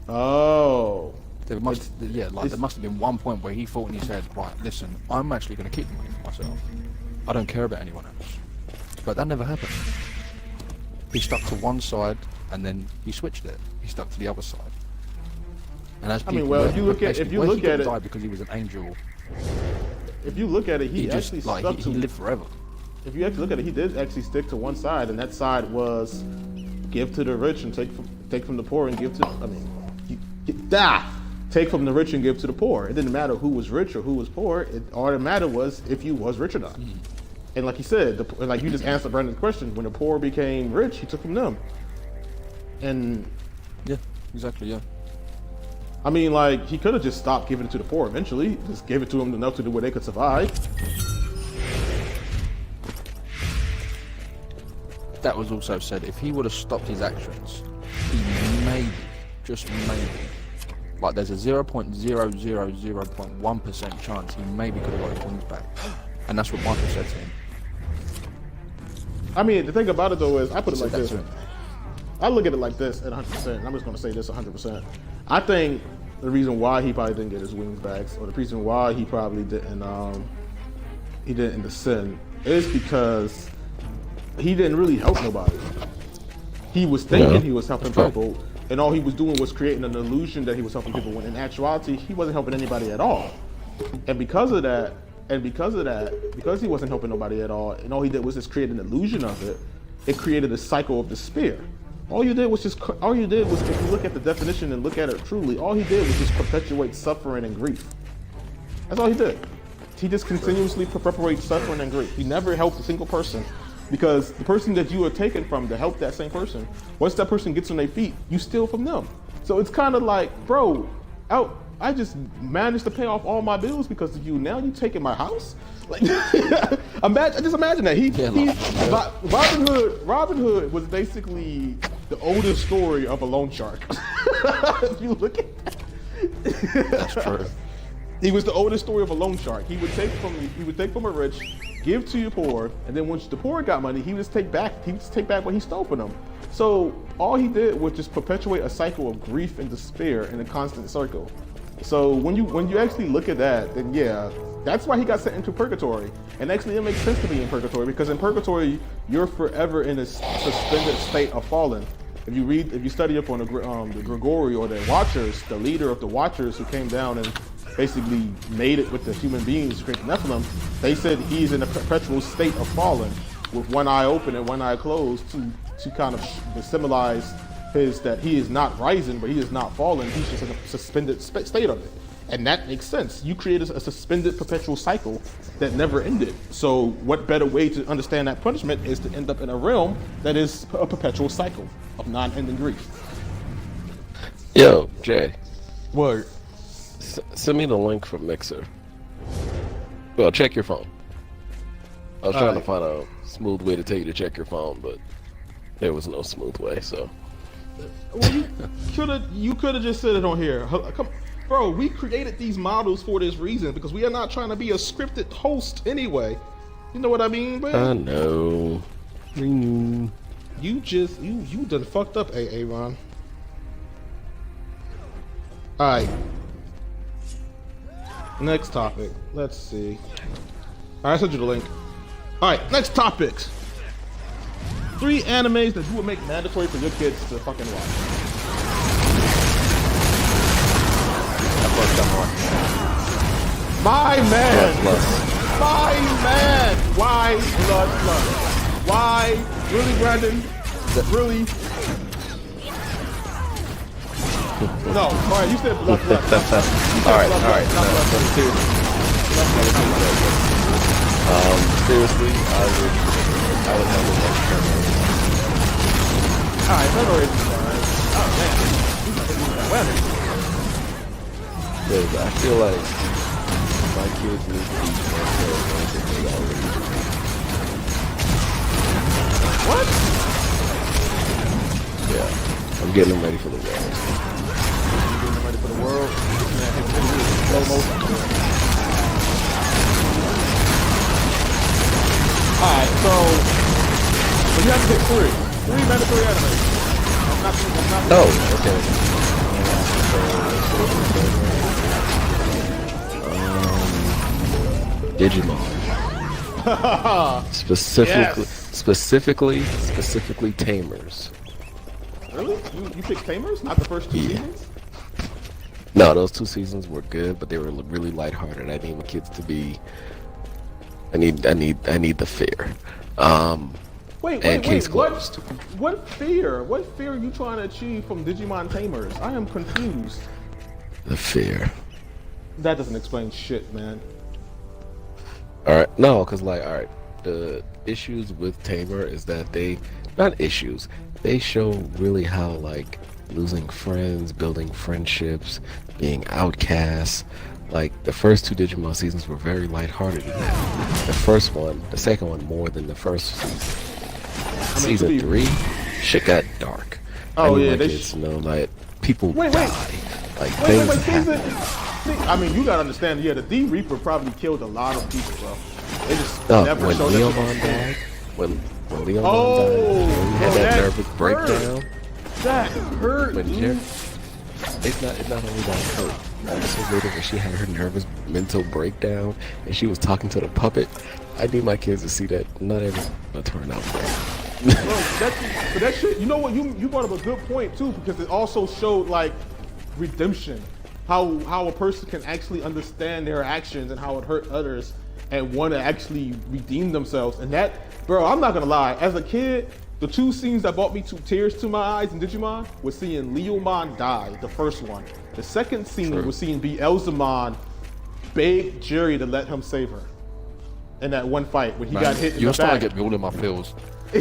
Oh. There must have been one point where he thought in his head, right, listen, I'm actually going to keep the money for myself. I don't care about anyone else. But that never happened. He stuck to one side, and then he switched it. He stuck to the other side. And as people, if you look at it, died because he was an angel. If you look at it, he just actually stuck he to. lived forever. If you actually look at it, he did actually stick to one side, and that side was give to the rich and take from the poor and give to. Take from the rich and give to the poor. It didn't matter who was rich or who was poor. All that mattered was if you was rich or not. And like you said, like you just answered Brandon's question, when the poor became rich, he took from them. And yeah, exactly, yeah. I mean, like, he could have just stopped giving it to the poor eventually. Just gave it to them enough to do where they could survive. That was also said, if he would have stopped his actions, he maybe, just maybe, like there's a 0.0001% chance he maybe could have got his wings back. And that's what Michael said to him. I mean, the thing about it though is, I put it like this. To him. I look at it like this at 100%. I'm just going to say this 100%. I think the reason why he probably didn't get his wings back, or the reason why he probably didn't descend, is because he didn't really help nobody. He was thinking he was helping people, and all he was doing was creating an illusion that he was helping people, when in actuality, he wasn't helping anybody at all. And because he wasn't helping nobody at all, and all he did was just create an illusion of it, it created a cycle of despair. All you did was, if you look at the definition and look at it truly, all he did was just perpetuate suffering and grief. That's all he did. He just continuously perpetuates suffering and grief. He never helped a single person, because the person that you are taking from to help that same person, once that person gets on their feet, you steal from them. So it's kind of like, bro, I just managed to pay off all my bills because of you. Now you taking my house? Like, imagine that. Robin Hood was basically the oldest story of a loan shark. If you look at That's true. He was the oldest story of a loan shark. He would take from a rich, give to your poor, and then once the poor got money, he would just take back what he stole from them. So all he did was just perpetuate a cycle of grief and despair in a constant circle. So when you actually look at that, then yeah, that's why he got sent into purgatory. And actually it makes sense to be in purgatory, because in purgatory, you're forever in a suspended state of fallen. If you study up on the Grigori or the Watchers, the leader of the Watchers who came down and basically made it with the human beings, created Nephilim, they said he's in a perpetual state of fallen with one eye open and one eye closed to kind of symbolize that he is not rising, but he is not fallen. He's just in a suspended state of it. And that makes sense. You created a suspended perpetual cycle that never ended. So what better way to understand that punishment is to end up in a realm that is a perpetual cycle of non-ending grief. Yo, Jay. Word. Send me the link from Mixer. Well, check your phone. I was trying to find a smooth way to tell you to check your phone, but there was no smooth way, so. Well, you could have just said it on here. Come, bro, we created these models for this reason, because we are not trying to be a scripted host anyway. You know what I mean, bro? I know. You done fucked up, Aaron. Alright. Next topic. Let's see. Alright, I sent you the link. Alright, next topics. 3 animes that you would make mandatory for your kids to fucking watch. My man! My man! Why Blood? Why? Really, Brandon? Really? No, alright, you said Blood. Alright. Seriously, I would have a watch. Alright, that already fine. Oh man, Because I feel like my kids need to be more already. What? Yeah, I'm getting them ready for the world. Getting them ready for the world. Alright, so you have to pick 3 mandatory anime. Digimon. Specifically Tamers. Really? You picked Tamers? Not the first 2 seasons? No, those 2 seasons were good, but they were really lighthearted. I need my kids to be. I need the fear. Wait, case closed. What fear? What fear are you trying to achieve from Digimon Tamers? I am confused. The fear. That doesn't explain shit, man. Alright, no, because the issues with Tamer is that they show really how losing friends, building friendships, being outcasts. The first 2 Digimon seasons were very lighthearted in that. The second one more than the first season. Season 3, shit got dark. Oh yeah, my kids know people die. Things happen. I mean, you gotta understand. Yeah, the D Reaper probably killed a lot of people, bro. They just never when showed Leomon died. When Leomon died, he had that nervous breakdown. That hurt. It's not only that hurt. Episode later, when she had her nervous mental breakdown and she was talking to the puppet, I need my kids to see that not everyone's gonna turn out great. But that shit, you know what? You brought up a good point too, because it also showed redemption, how a person can actually understand their actions and how it hurt others and want to actually redeem themselves. And that, bro, I'm not gonna lie. As a kid, the 2 scenes that brought me tears to my eyes in Digimon was seeing Leomon die, the first one. The second scene was seeing Beelzemon beg Jerry to let him save her in that one fight when he got hit in the back. You're starting to get me all in my feels.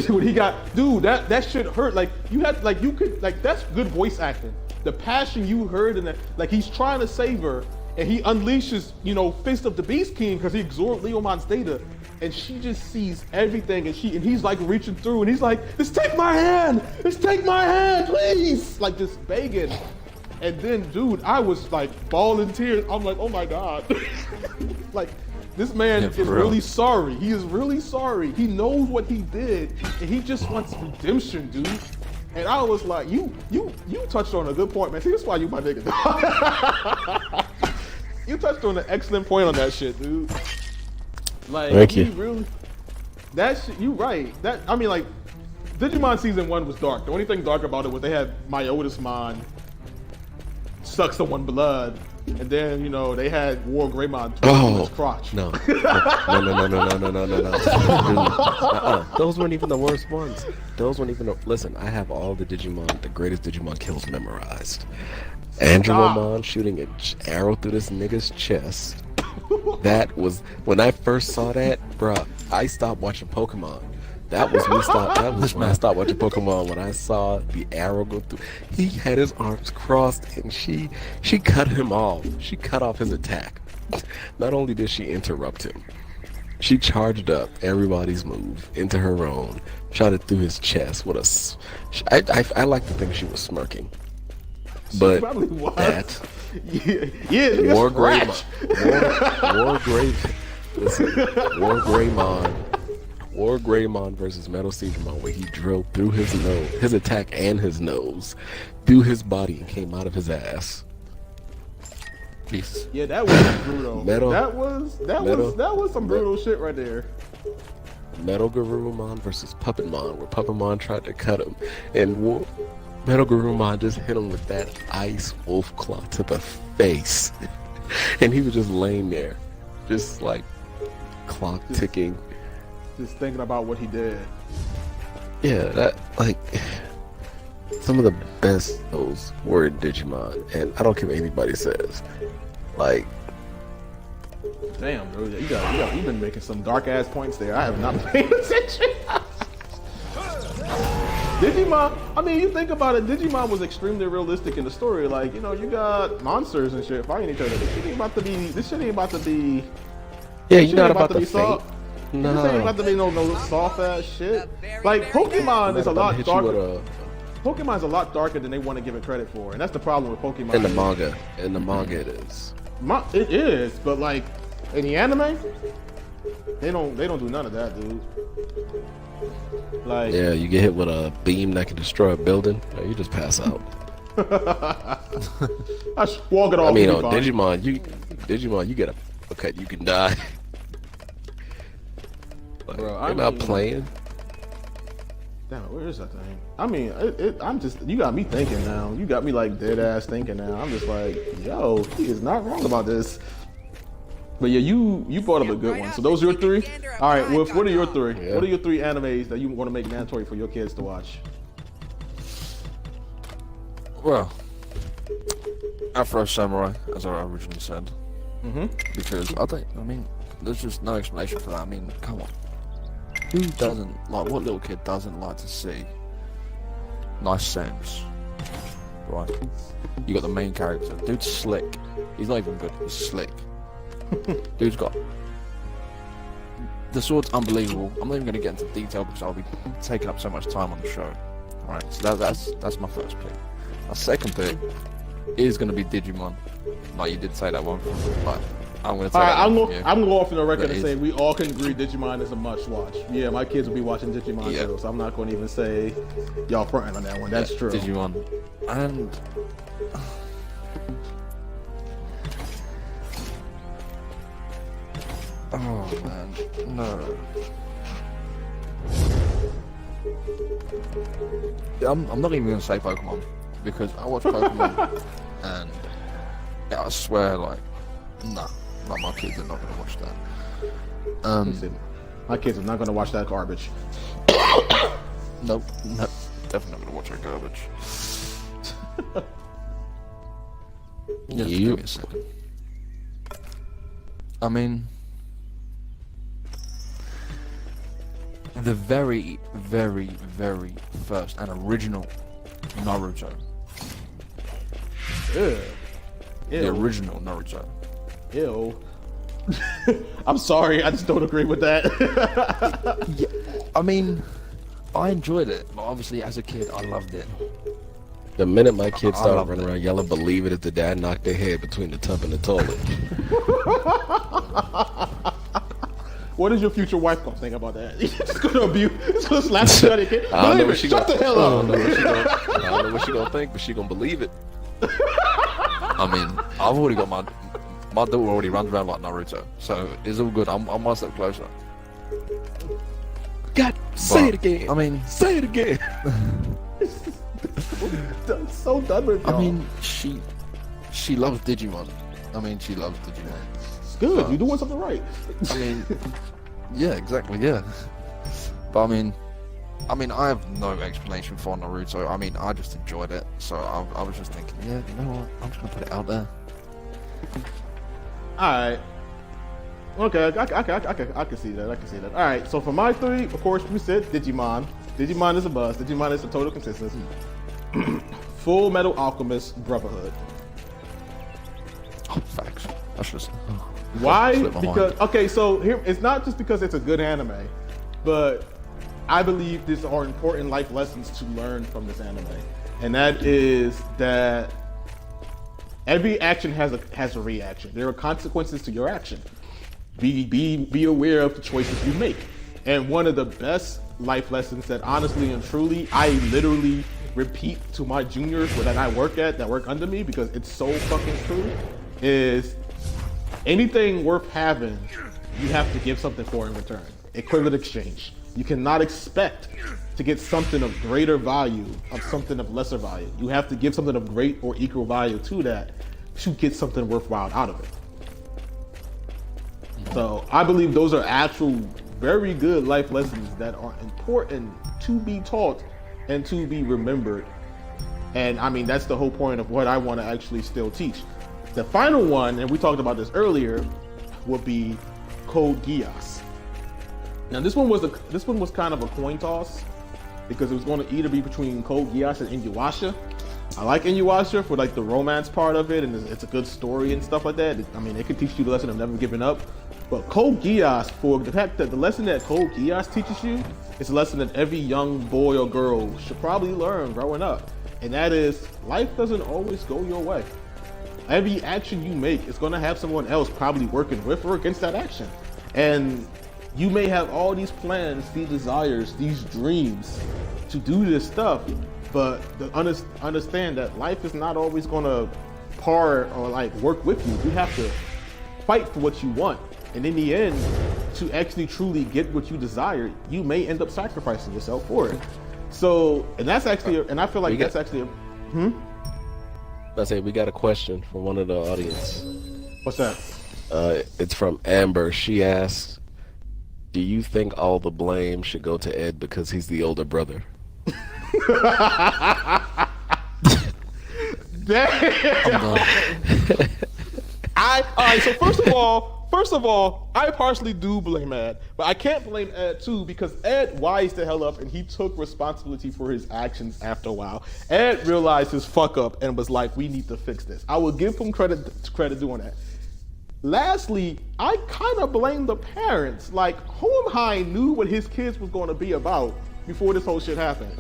When he got, dude, that shit hurt. That's good voice acting. The passion you heard in that, he's trying to save her, and he unleashes, Fist of the Beast King because he absorbed Leomon's data, and she just sees everything, and he's reaching through, and he's like, just take my hand, please, just begging. And then, dude, I was like bawling tears. I'm like, oh my god, like this man is really sorry. He is really sorry. He knows what he did, and he just wants redemption, dude. And I was like, you touched on a good point, man. See, that's why you my nigga. You touched on an excellent point on that shit, dude. Like, thank you. Really, that shit, you right. That I mean, like, Digimon season 1 was dark. The only thing dark about it was they had Myotismon suck someone's blood, and then they had War Greymon twist his crotch. No. Those weren't even the worst ones. Those weren't even. Listen, I have all the greatest Digimon kills memorized. Angelomon shooting an arrow through this nigga's chest. That was when I first saw that, bruh. I stopped watching Pokemon. That was when I stopped watching Pokemon, when I saw the arrow go through. He had his arms crossed, and she cut him off. She cut off his attack. Not only did she interrupt him, she charged up everybody's move into her own, shot it through his chest. I like to think she was smirking. But probably was. That War Greymon versus Metal Seedramon, where he drilled through his attack and his nose, through his body and came out of his ass. Peace. Yeah, that was brutal. That was some brutal shit right there. Metal Garurumon versus Puppetmon, where Puppetmon tried to cut him, and Metal Garurumon just hit him with that ice wolf claw to the face. And he was just laying there, just like clock ticking. Just thinking about what he did. Yeah, that, like, some of the best those were in Digimon, and I don't care what anybody says. Like, damn, bro, you've been making some dark ass points there. I have not been paying attention. Digimon, I mean, you think about it, Digimon was extremely realistic in the story. Like, you got monsters and shit fighting each other. This shit ain't about to be. Yeah, you're not about to fight. No. This ain't about to be no soft ass shit. Like, Pokemon is a lot darker. Pokemon's a lot darker than they want to give it credit for, and that's the problem with Pokemon. In the manga, it is. It is, but like in the anime, they don't do none of that, dude. Like, yeah, you get hit with a beam that can destroy a building, you just pass out. I just walk it off. I mean, on Digimon, you get a cut, you can die. Like, bro, I'm not playing. Damn, where is that thing? I mean, you got me thinking now. You got me like dead ass thinking now. I'm just like, yo, he is not wrong about this. But yeah, you brought up a good one. So those are your three? All right, Wolf, what are your three? Yeah. What are your three animes that you want to make mandatory for your kids to watch? Well, Afro Samurai, as I originally said. Because there's just no explanation for that. I mean, come on. Who doesn't, like, what little kid doesn't like to see nice sounds, right? You got the main character. Dude's slick. He's not even good, he's slick. Dude's got... The sword's unbelievable. I'm not even going to get into detail because I'll be taking up so much time on the show. Alright, so that's my first pick. My second pick is going to be Digimon. Like, you did say that one, but I'm going to take that one from you. I'm going to go off on the record and say we all can agree Digimon is a must-watch. Yeah, my kids will be watching Digimon too, so I'm not going to even say y'all fronting on that one. That's true. Digimon. And... oh, man. No. I'm not even going to say Pokemon, because I watch Pokemon, and yeah, I swear, like, nah, like, my kids are not going to watch that. My kids are not going to watch that garbage. Nope, definitely not going to watch that garbage. Just give me a second. I mean, the very, very, very first and original Naruto. Ew. The original Naruto. Ew. I'm sorry, I just don't agree with that. Yeah, I mean, I enjoyed it, but obviously as a kid I loved it. The minute my kids I start love running it. around yelling, believe it, if the dad knocked their head between the tub and the toilet. What is your future wife gonna think about that? You're just gonna abuse, just gonna slap the shit out of your kid. I don't know Believe what it, she shut gonna, the hell I up. don't know what she gonna think, but she gonna believe it. I mean, I've already got my daughter already runs around like Naruto, so it's all good. I'm one step closer. God, say it But, again. I mean, Say it again. I'm so done with y'all. I mean, she loves Digimon. I mean, she loves Digimon. It's good. You're doing something right. I mean, yeah, exactly, yeah. But I mean, I have no explanation for Naruto. I mean, I just enjoyed it, so I was just thinking, yeah, you know what? I'm just gonna put it out there. All right. Okay, I can see that. I can see that. All right. So for my 3, of course, we said Digimon. Digimon is a buzz. Digimon is a total consistency. Full Metal Alchemist Brotherhood. Oh, facts. That's just. Why? Slipped my Because mind. okay, so here it's not just because it's a good anime, but I believe these are important life lessons to learn from this anime, and that is that every action has a reaction. There are consequences to your action. Be aware of the choices you make. And one of the best life lessons that honestly and truly I literally repeat to my juniors that I work at, that work under me, because it's so fucking true, is anything worth having, you have to give something for in return. Equivalent exchange. You cannot expect to get something of greater value of something of lesser value. You have to give something of great or equal value to that to get something worthwhile out of it. So I believe those are actual very good life lessons that are important to be taught and to be remembered. And I mean, that's the whole point of what I want to actually still teach. The final one, and we talked about this earlier, would be Code Geass. Now this one was kind of a coin toss because it was going to either be between Code Geass and Inuyasha. I like Inuyasha for like the romance part of it, and it's a good story and stuff like that. I mean, it could teach you the lesson of never giving up. But Code Geass, for the fact that the lesson that Code Geass teaches you is a lesson that every young boy or girl should probably learn growing up. And that is, life doesn't always go your way. Every action you make is gonna have someone else probably working with or against that action. And you may have all these plans, these desires, these dreams to do this stuff, but understand that life is not always gonna par or like work with you. You have to fight for what you want. And in the end, to actually truly get what you desire, you may end up sacrificing yourself for it. So, and that's actually, and I feel like that's actually I say we got a question from one of the audience. What's that? It's from Amber. She asks, do you think all the blame should go to Ed because he's the older brother? Damn. All right, so first of all, I partially do blame Ed, but I can't blame Ed too because Ed wised the hell up and he took responsibility for his actions after a while. Ed realized his fuck up and was like, we need to fix this. I will give him credit doing that. Lastly, I kind of blame the parents. Like, Hohenheim knew what his kids was going to be about before this whole shit happened.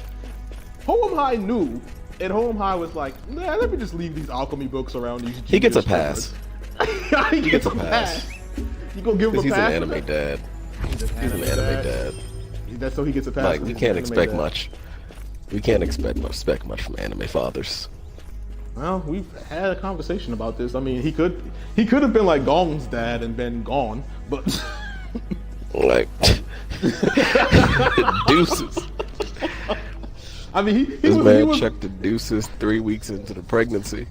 Hohenheim knew, and Hohenheim was like, nah, let me just leave these alchemy books around these. He gets a pass. He gets a pass. You gonna give him a He's pass? an anime dad. He's an anime dad. That's so he gets a pass. Like, we can't expect much. We can't expect much from anime fathers. Well, we've had a conversation about this. I mean, he could have been like Gong's dad and been gone, but like deuces. I mean, This man checked the deuces 3 weeks into the pregnancy.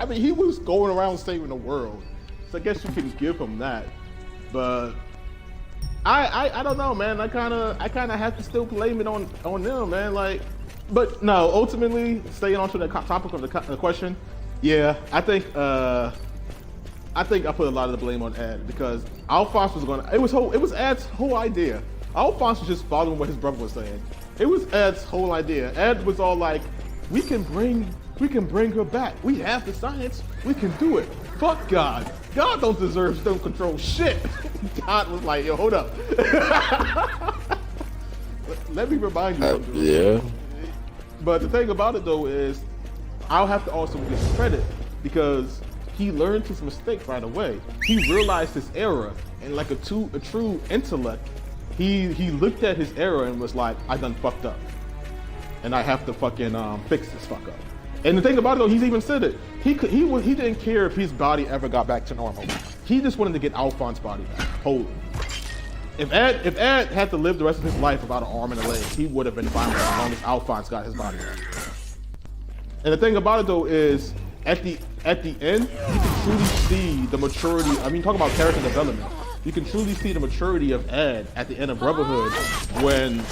I mean, he was going around saving the world, so I guess you can give him that. But I don't know, man. I kind of have to still blame it on them, man. Like, but no, ultimately, staying on to the topic of the question, yeah, I think I put a lot of the blame on Ed because Alphonse was gonna. It was Ed's whole idea. Alphonse was just following what his brother was saying. It was Ed's whole idea. Ed was all like, we can bring her back. We have the science. We can do it. Fuck God. God don't control shit. God was like, yo, hold up. Let me remind you something. Yeah. But the thing about it though is, I'll have to also give him credit because he learned his mistake right away. He realized his error, and like a true intellect, he looked at his error and was like, I done fucked up, and I have to fucking fix this fuck up. And the thing about it though, he's even said it. He didn't care if his body ever got back to normal. He just wanted to get Alphonse's body back, wholly. If Ed had to live the rest of his life without an arm and a leg, he would have been fine with it as long as Alphonse got his body back. And the thing about it though is, at the end, you can truly see the maturity. I mean, talk about character development. You can truly see the maturity of Ed at the end of Brotherhood, when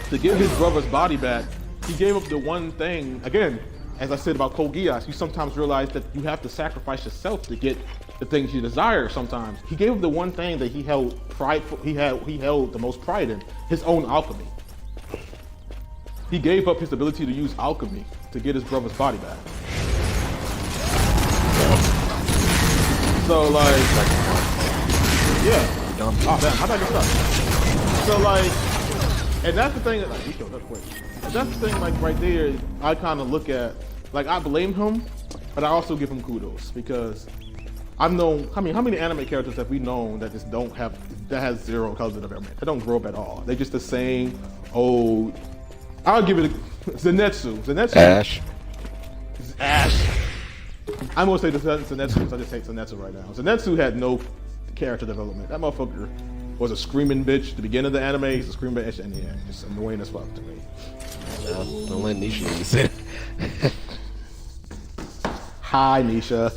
to give his brother's body back, he gave up the one thing. Again, as I said about Code Geass, you sometimes realize that you have to sacrifice yourself to get the things you desire. Sometimes he gave up the one thing that he held he held the most pride in, his own alchemy. He gave up his ability to use alchemy to get his brother's body back. So like, yeah. Oh damn, how did I get stuck? So like, and that's the thing that, like, he killed that quick. And that's the thing, like right there, I kind of look at, like, I blame him, but I also give him kudos because I've known, how many anime characters have we known that just don't have, that has zero color development? They don't grow up at all. They're just the same old, I'll give it a, Zenitsu. Ash. I'm gonna say Zenitsu because I just hate Zenitsu right now. Zenitsu had no character development. That motherfucker was a screaming bitch at the beginning of the anime. He's a screaming bitch, and yeah, it's annoying as fuck to me. Don't let Nisha say it. Hi, Nisha.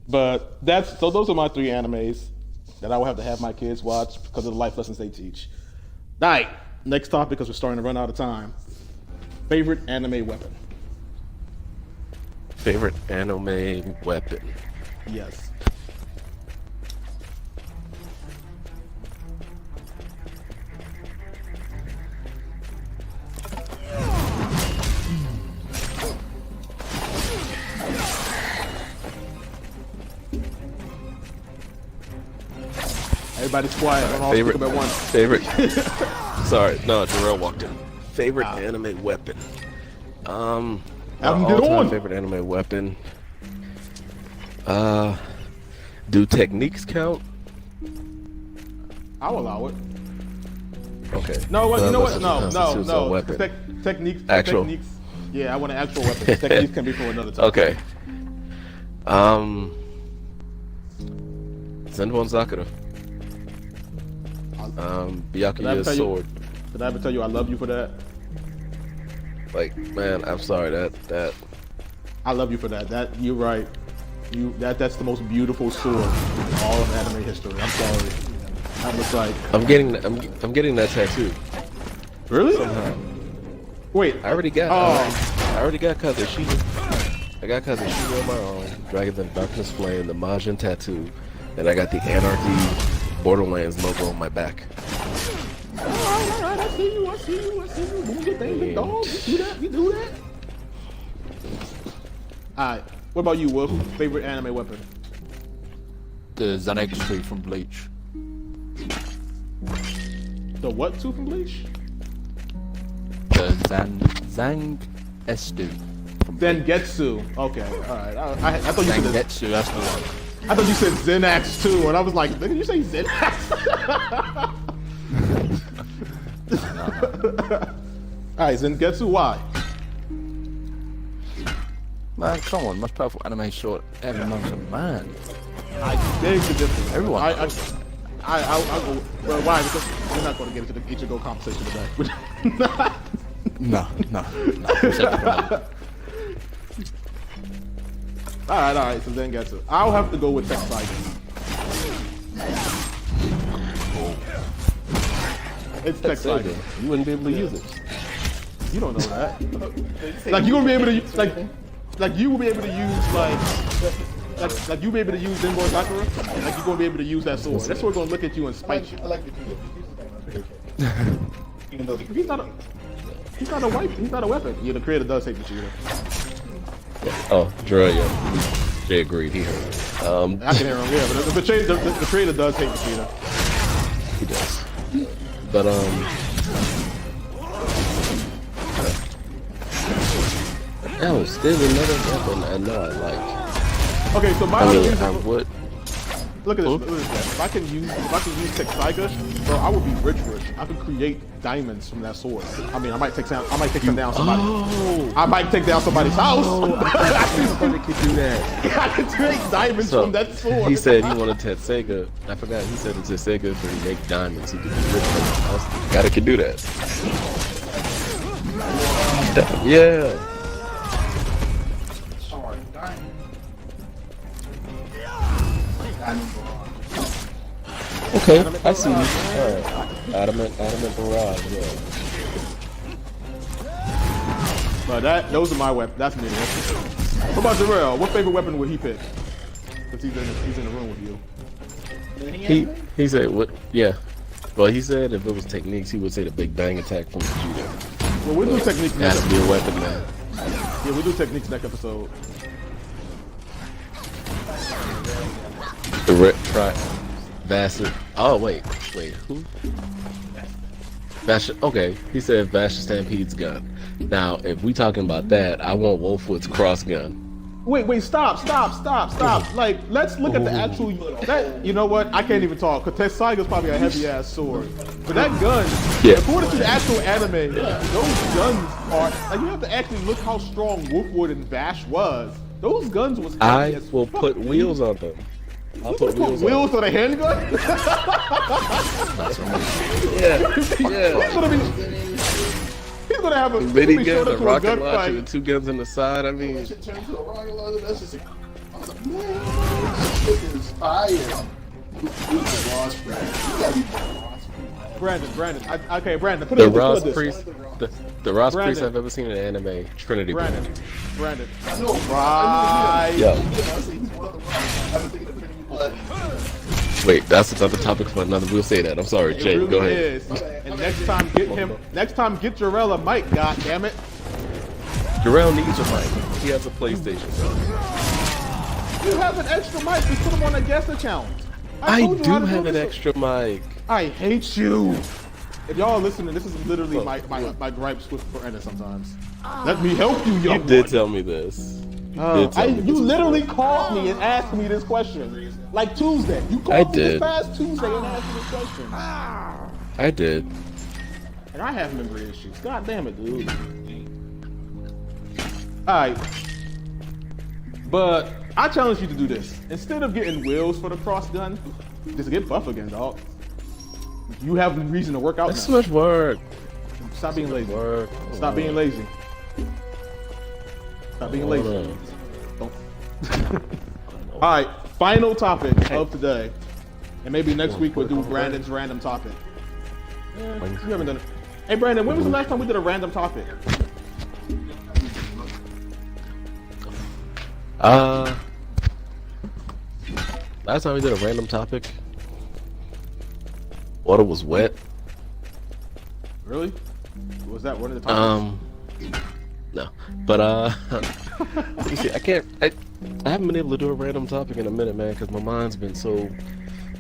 But those are my 3 animes that I will have to have my kids watch because of the life lessons they teach. All right, next topic because we're starting to run out of time. Favorite anime weapon? Favorite anime weapon? Yes. Everybody's quiet. Don't all speak about one. Favorite. Sorry, no, Jarrell walked in. Favorite anime weapon. All-time favorite anime weapon. Do techniques count? I'll allow it. Okay. No, what? You know what? No. Weapon. Techniques. Actual. Techniques. Yeah, I want an actual weapon. Techniques can be for another time. Okay. Zenbone Sakura. Byakuya's sword. Did I ever tell you I love you for that? Like, man, I'm sorry that I love you for that. That you're right. That's the most beautiful sword in all of anime history. I'm sorry. I was like, I'm getting that tattoo. Really? Somehow. Wait, I already got Kazushima. I got Kazushima on my arm, Dragons in Darkness Flame, the Majin tattoo, and I got the Anarchy Borderlands logo on my back. Alright, I see you. Do your thing, big dog. You do that. Alright, what about you, Wolf? Favorite anime weapon? The Xanax 2 from Bleach. The what 2 from Bleach? The Zang S2 from Bleach. Zangetsu. Okay, alright. I thought you said Zangetsu, that's the one. I thought you said Zenax 2, and I was like, did you say Zenax? Alright, Zangetsu, why? Man, come on, most powerful anime short ever known to man. I beg to differ. Everyone. I'll go. Well, why? Because we're not going to get into the Ichigo conversation today. No. Alright, so Zangetsu. I'll have to go with Text Tiger. It's Text Tiger. You wouldn't be able to use it. You don't know that. Like, you won't be able to use, like you will be able to use, like you'll be able to use Zenbone Sakura. Like, you're going to be able to use that sword. That sword going to look at you and spite you. I like the even though He's not a weapon. Yeah, the creator does hate Vegeta. Oh, Dre, yeah. Jay agreed. He heard. I can hear him, yeah, but the creator does hate Vegeta. He does. But else, there's another weapon I know I like. Okay, so my I other mean, reason I for- would. look at this. Look at this. If I can use Texaiga, bro, I would be rich. I could create diamonds from that sword. I mean, I might take them down somebody. Oh, I might take down somebody's house. somebody could do that. I could create diamonds from that sword. He said he wanted Tetsega. I forgot. He said it's Tetsega to make diamonds. He could be rich from the house. Gotta can do that. Yeah. Sorry, diamond. Diamond barrage. Okay, I see you. Alright. Adamant barrage, yeah. But those are my weapons. That's me. What about Jarrell? What favorite weapon would he pick? Because he's in the room with you. He said what? Yeah. Well, he said if it was techniques, he would say the Big Bang attack from the judo. Well, we'll do techniques It has next to be a episode. weapon now. Yeah, we'll do techniques next episode. The red try. Vassar. Oh wait, who? Vassar. Okay, he said Vassar Stampede's gun. Now, if we talking about that, I want Wolfwood's cross gun. Wait, stop. Like, let's look at the actual, you know what? I can't even talk, because Tetsaiga's probably a heavy-ass sword. But that gun, Yeah. according to the actual anime, those guns are, like, you have to actually look how strong Wolfwood and Vash was. Those guns was heavy I as will fuck, put dude. wheels on them. I'll Put put wheels on wheels on a handgun? them. Yeah. He's gonna have a Mini he's gun, gonna a show up to a rocket launcher, and gunfight. 2 guns on the side. I mean, Shit turned to a rocket launcher. That's just. I was like, man, this shit is fire. Who's the Ross Brand? You gotta be Brandon. Okay, Brandon. Put the it this, Ross put it this. Priest, the Ross Brandon. Priest I've ever seen in anime, Trinity. Brandon. I know. Right. Yeah. I say he's one of the Ross. I've been thinking of Trinity Blood. Wait, that's another topic for another. We'll say that. I'm sorry, It Jay. really Go ahead. is. And next time, get Jarrell a mic. God damn it. Jarrell needs a mic. He has a PlayStation. You have an extra mic. Just put him on a guest account. I told you how do to have an this. extra mic. I hate you. If y'all listening, this is literally my gripes with Brandon sometimes. Let me help you, young You did one. tell me this. You did tell me You this. literally called me and asked me this question. Like Tuesday. You I called me did. this past Tuesday and asked me this question. I did. And I have memory issues. God damn it, dude. Alright. But I challenge you to do this. Instead of getting wheels for the cross gun, just get buff again, dog. You have reason to work out That's now. so much work. Stop being lazy. Work. Stop being lazy. Stop being lazy. Hold on. Don't. Alright, final topic of today. And maybe next week we'll do Brandon's random topic. Yeah, we haven't done it. Hey Brandon, when was the last time we did a random topic? Last time we did a random topic, water was wet. Really? Was that one of the topics? No, but you see, I haven't been able to do a random topic in a minute, man, because my mind's been so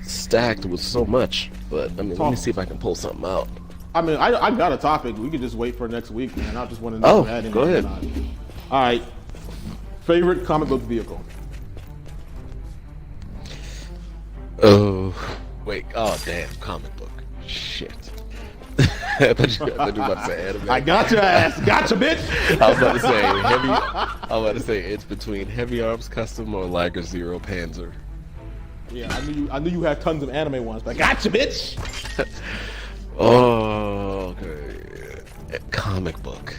stacked with so much. But I mean, let me see if I can pull something out. I mean, I got a topic. We could just wait for next week, man. I just want to know. Oh, if you had any go or ahead. not. All right. Favorite comic book vehicle? Oh, wait. Oh, damn. Comic book. Shit. I thought you were about to say anime. I got your ass. Gotcha, bitch. I was about to say heavy. I was about to say it's between Heavy Arms Custom or Liger Zero Panzer. Yeah, I knew you had tons of anime ones, but gotcha, bitch. Oh, okay. Comic book.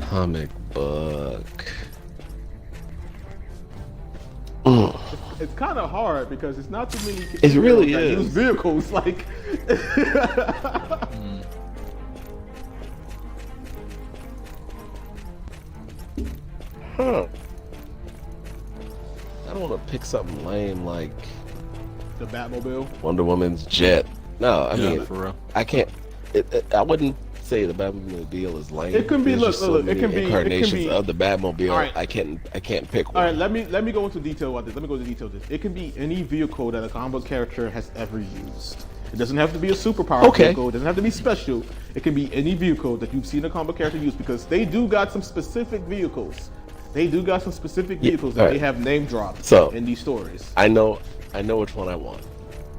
Comic book. It's kind of hard because it's not too many. It really that is. Use vehicles like. Huh. I don't want to pick something lame like The Batmobile. Wonder Woman's jet. No, I mean, for real. I can't. I wouldn't say the Batmobile is lame. It can be. There's Look, just so look. many It can be. It incarnations can be. of the Batmobile. All right. I can't pick All one. right, let me go into detail about this. Let me go into detail with this. It can be any vehicle that a comic book character has ever used. It doesn't have to be a superpower vehicle. It doesn't have to be special. It can be any vehicle that you've seen a comic book character use, because they do got some specific vehicles. They do got some specific vehicles that they have name dropped in these stories. I know which one I want.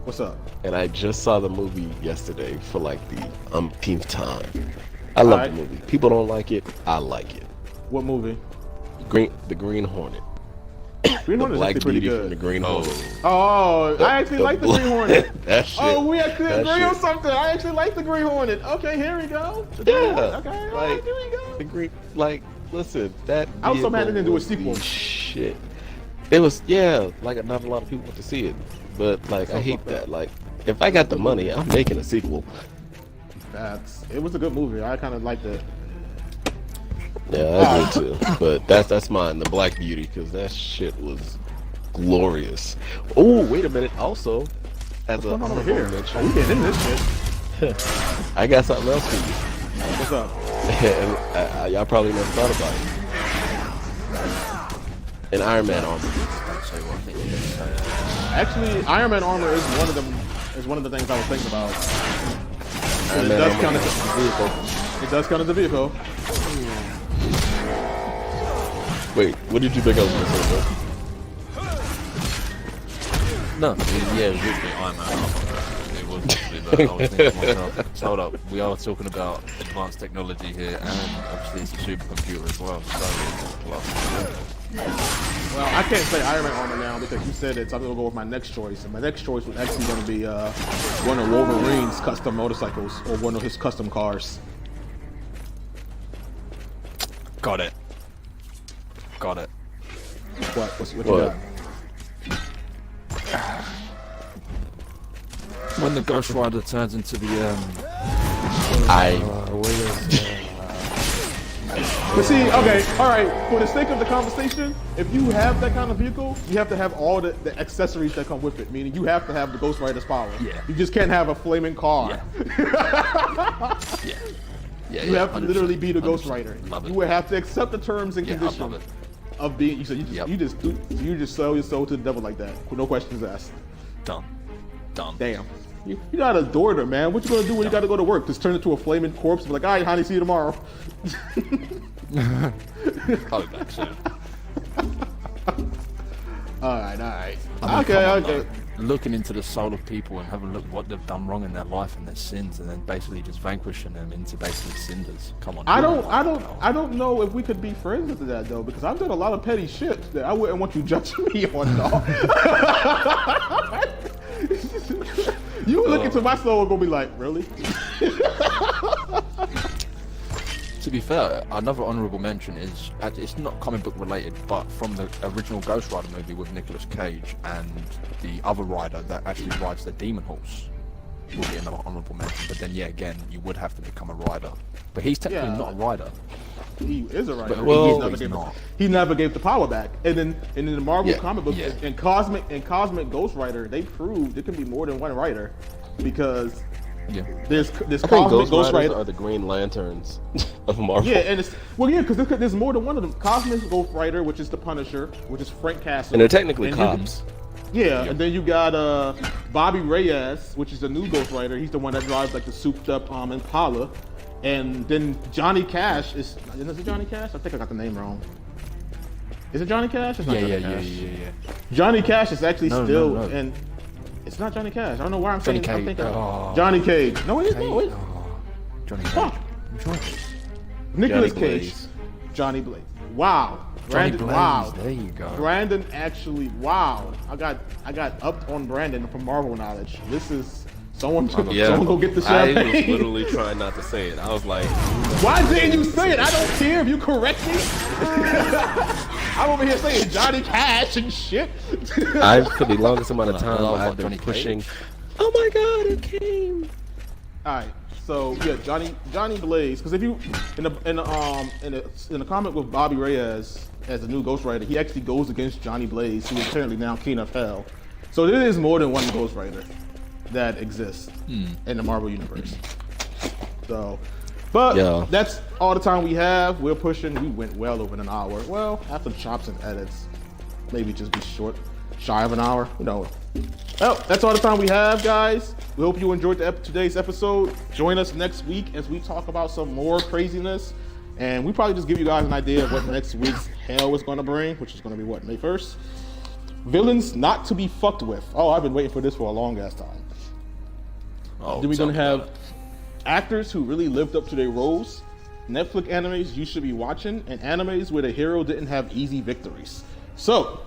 What's up? And I just saw the movie yesterday for like the umpteenth time. I love the movie. People don't like it. I like it. What movie? The Green Hornet. Green Hornet is Black actually pretty Beauty good. from the Green Hornet. Oh, I actually like the Green Hornet. That shit. Oh, we actually that agree shit. on something. I actually like the Green Hornet. Okay, here we go. Yeah. Okay, all right, Like, here we go. the Green, like, listen, that. I was so mad they didn't do a was the sequel. Shit. It was, like, not a lot of people went to see it, but like, I hate that. Like, if I got the money, I'm making a sequel. It was a good movie. I kind of liked it. Yeah, I do too. But that's mine, the Black Beauty, because that shit was glorious. Oh, wait a minute. Also, as a over here? mention, We getting in this shit. I got something else for you. What's up? And, y'all probably never thought about it. An Iron Man armor. Actually, Iron Man armor is one of them. Is one of the things I was thinking about. Iron It Man does armor count is as a vehicle. It does count as a vehicle. Wait, what did you think I was gonna say, bro? No, yeah, it was literally Iron Man. It was literally, but I was thinking to myself, hold up, we are talking about advanced technology here, and obviously it's a supercomputer as well, so Well, I can't say Iron Man armor now because you said it, so I'm gonna go with my next choice. And my next choice was actually gonna be one of Wolverine's custom motorcycles or one of his custom cars. got it. Got it. What you got? When the Ghost Rider turns into the But see, okay, all right. For the sake of the conversation, if you have that kind of vehicle, you have to have all the accessories that come with it. Meaning, you have to have the Ghost Rider's power. Yeah. You just can't have a flaming car. Yeah, You have to 100%, literally be the Ghost 100%. Rider. Love it. You would have to accept the terms and Yeah, I love conditions it. of being. You just Yep. you just sell your soul to the devil like that, with no questions asked. Done. Damn. You're not a daughter, man. What you gonna do when you gotta go to work? Just turn into a flaming corpse and be like, all right, honey, see you tomorrow. Probably back soon. All right. I mean, Okay. come on, though. Looking into the soul of people and having a look at what they've done wrong in their life and their sins, and then basically just vanquishing them into basically cinders. Come on. I don't know if we could be friends with that though, because I've done a lot of petty shit that I wouldn't want you judging me on, dog. You look into my soul and gonna be like, really? To be fair, another honourable mention is, it's not comic book related, but from the original Ghost Rider movie with Nicolas Cage and the other rider that actually rides the Demon Horse will be another honourable mention. But then, yeah, again, you would have to become a rider. But he's technically not a rider. He is a rider. But He never gave the power back. And then in the Marvel comic book, yeah. and Cosmic Ghost Rider, they proved there can be more than one rider, because Yeah. there's I think Cosmic Ghost Riders Rider. are the Green Lanterns of Marvel. Yeah, and because there's more than one of them. Cosmic Ghost Rider, which is the Punisher, which is Frank Castle, And they're technically And cops. and then you got Bobby Reyes, which is the new Ghost Rider. He's the one that drives like the souped up Impala. And then Johnny Cash is it Johnny Cash? I think I got the name wrong. Is it Johnny Cash? It's not Johnny Cash. Yeah. Johnny Cash is actually still no. and it's not Johnny Cash. I don't know why I'm Johnny saying I'm Cage. thinking Oh. Johnny Cage. No, it is. No, it is. Johnny Cage. Fuck. Which one? Nicolas Johnny Cage. Blaze. Johnny Blaze. Wow. Johnny Brandon, Blaze. wow. There you go. Brandon actually, wow. I got upped on Brandon from Marvel knowledge. This is someone go get the I was champagne. literally trying not to say it. I was like, Why didn't you say it? I don't care if you correct me. I'm over here saying Johnny Cash and shit. for the longest amount of time, love I've been Johnny pushing. Cage. Oh my God, it came. All right, so yeah, Johnny Blaze. Because if you in the comic with Bobby Reyes as the new Ghost Rider, he actually goes against Johnny Blaze, who is currently now King of Hell. So there is more than one Ghost Rider that exists in the Marvel universe. So But Yeah. that's all the time we have. We went well over an hour. Well, after chops and edits, maybe just be shy of an hour. Well, that's all the time we have, guys. We hope you enjoyed today's episode. Join us next week as we talk about some more craziness. And we probably just give you guys an idea of what next week's hell is going to bring, which is going to be what, May 1st? Villains not to be fucked with. Oh, I've been waiting for this for a long ass time. Oh, Then we're going to tell me have about it. actors who really lived up to their roles, Netflix animes you should be watching, and animes where the hero didn't have easy victories. So,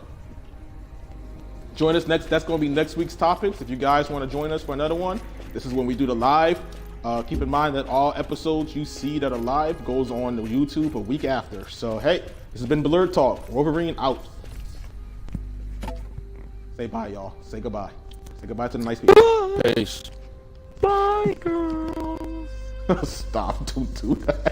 join us next. That's going to be next week's topics. If you guys want to join us for another one, this is when we do the live. Keep in mind that all episodes you see that are live goes on to YouTube a week after. So, hey, this has been Bl3rd Talk. Wolverine out. Say bye, y'all. Say goodbye. Say goodbye to the nice people. Peace. Bye, girls. Stop. Don't do that.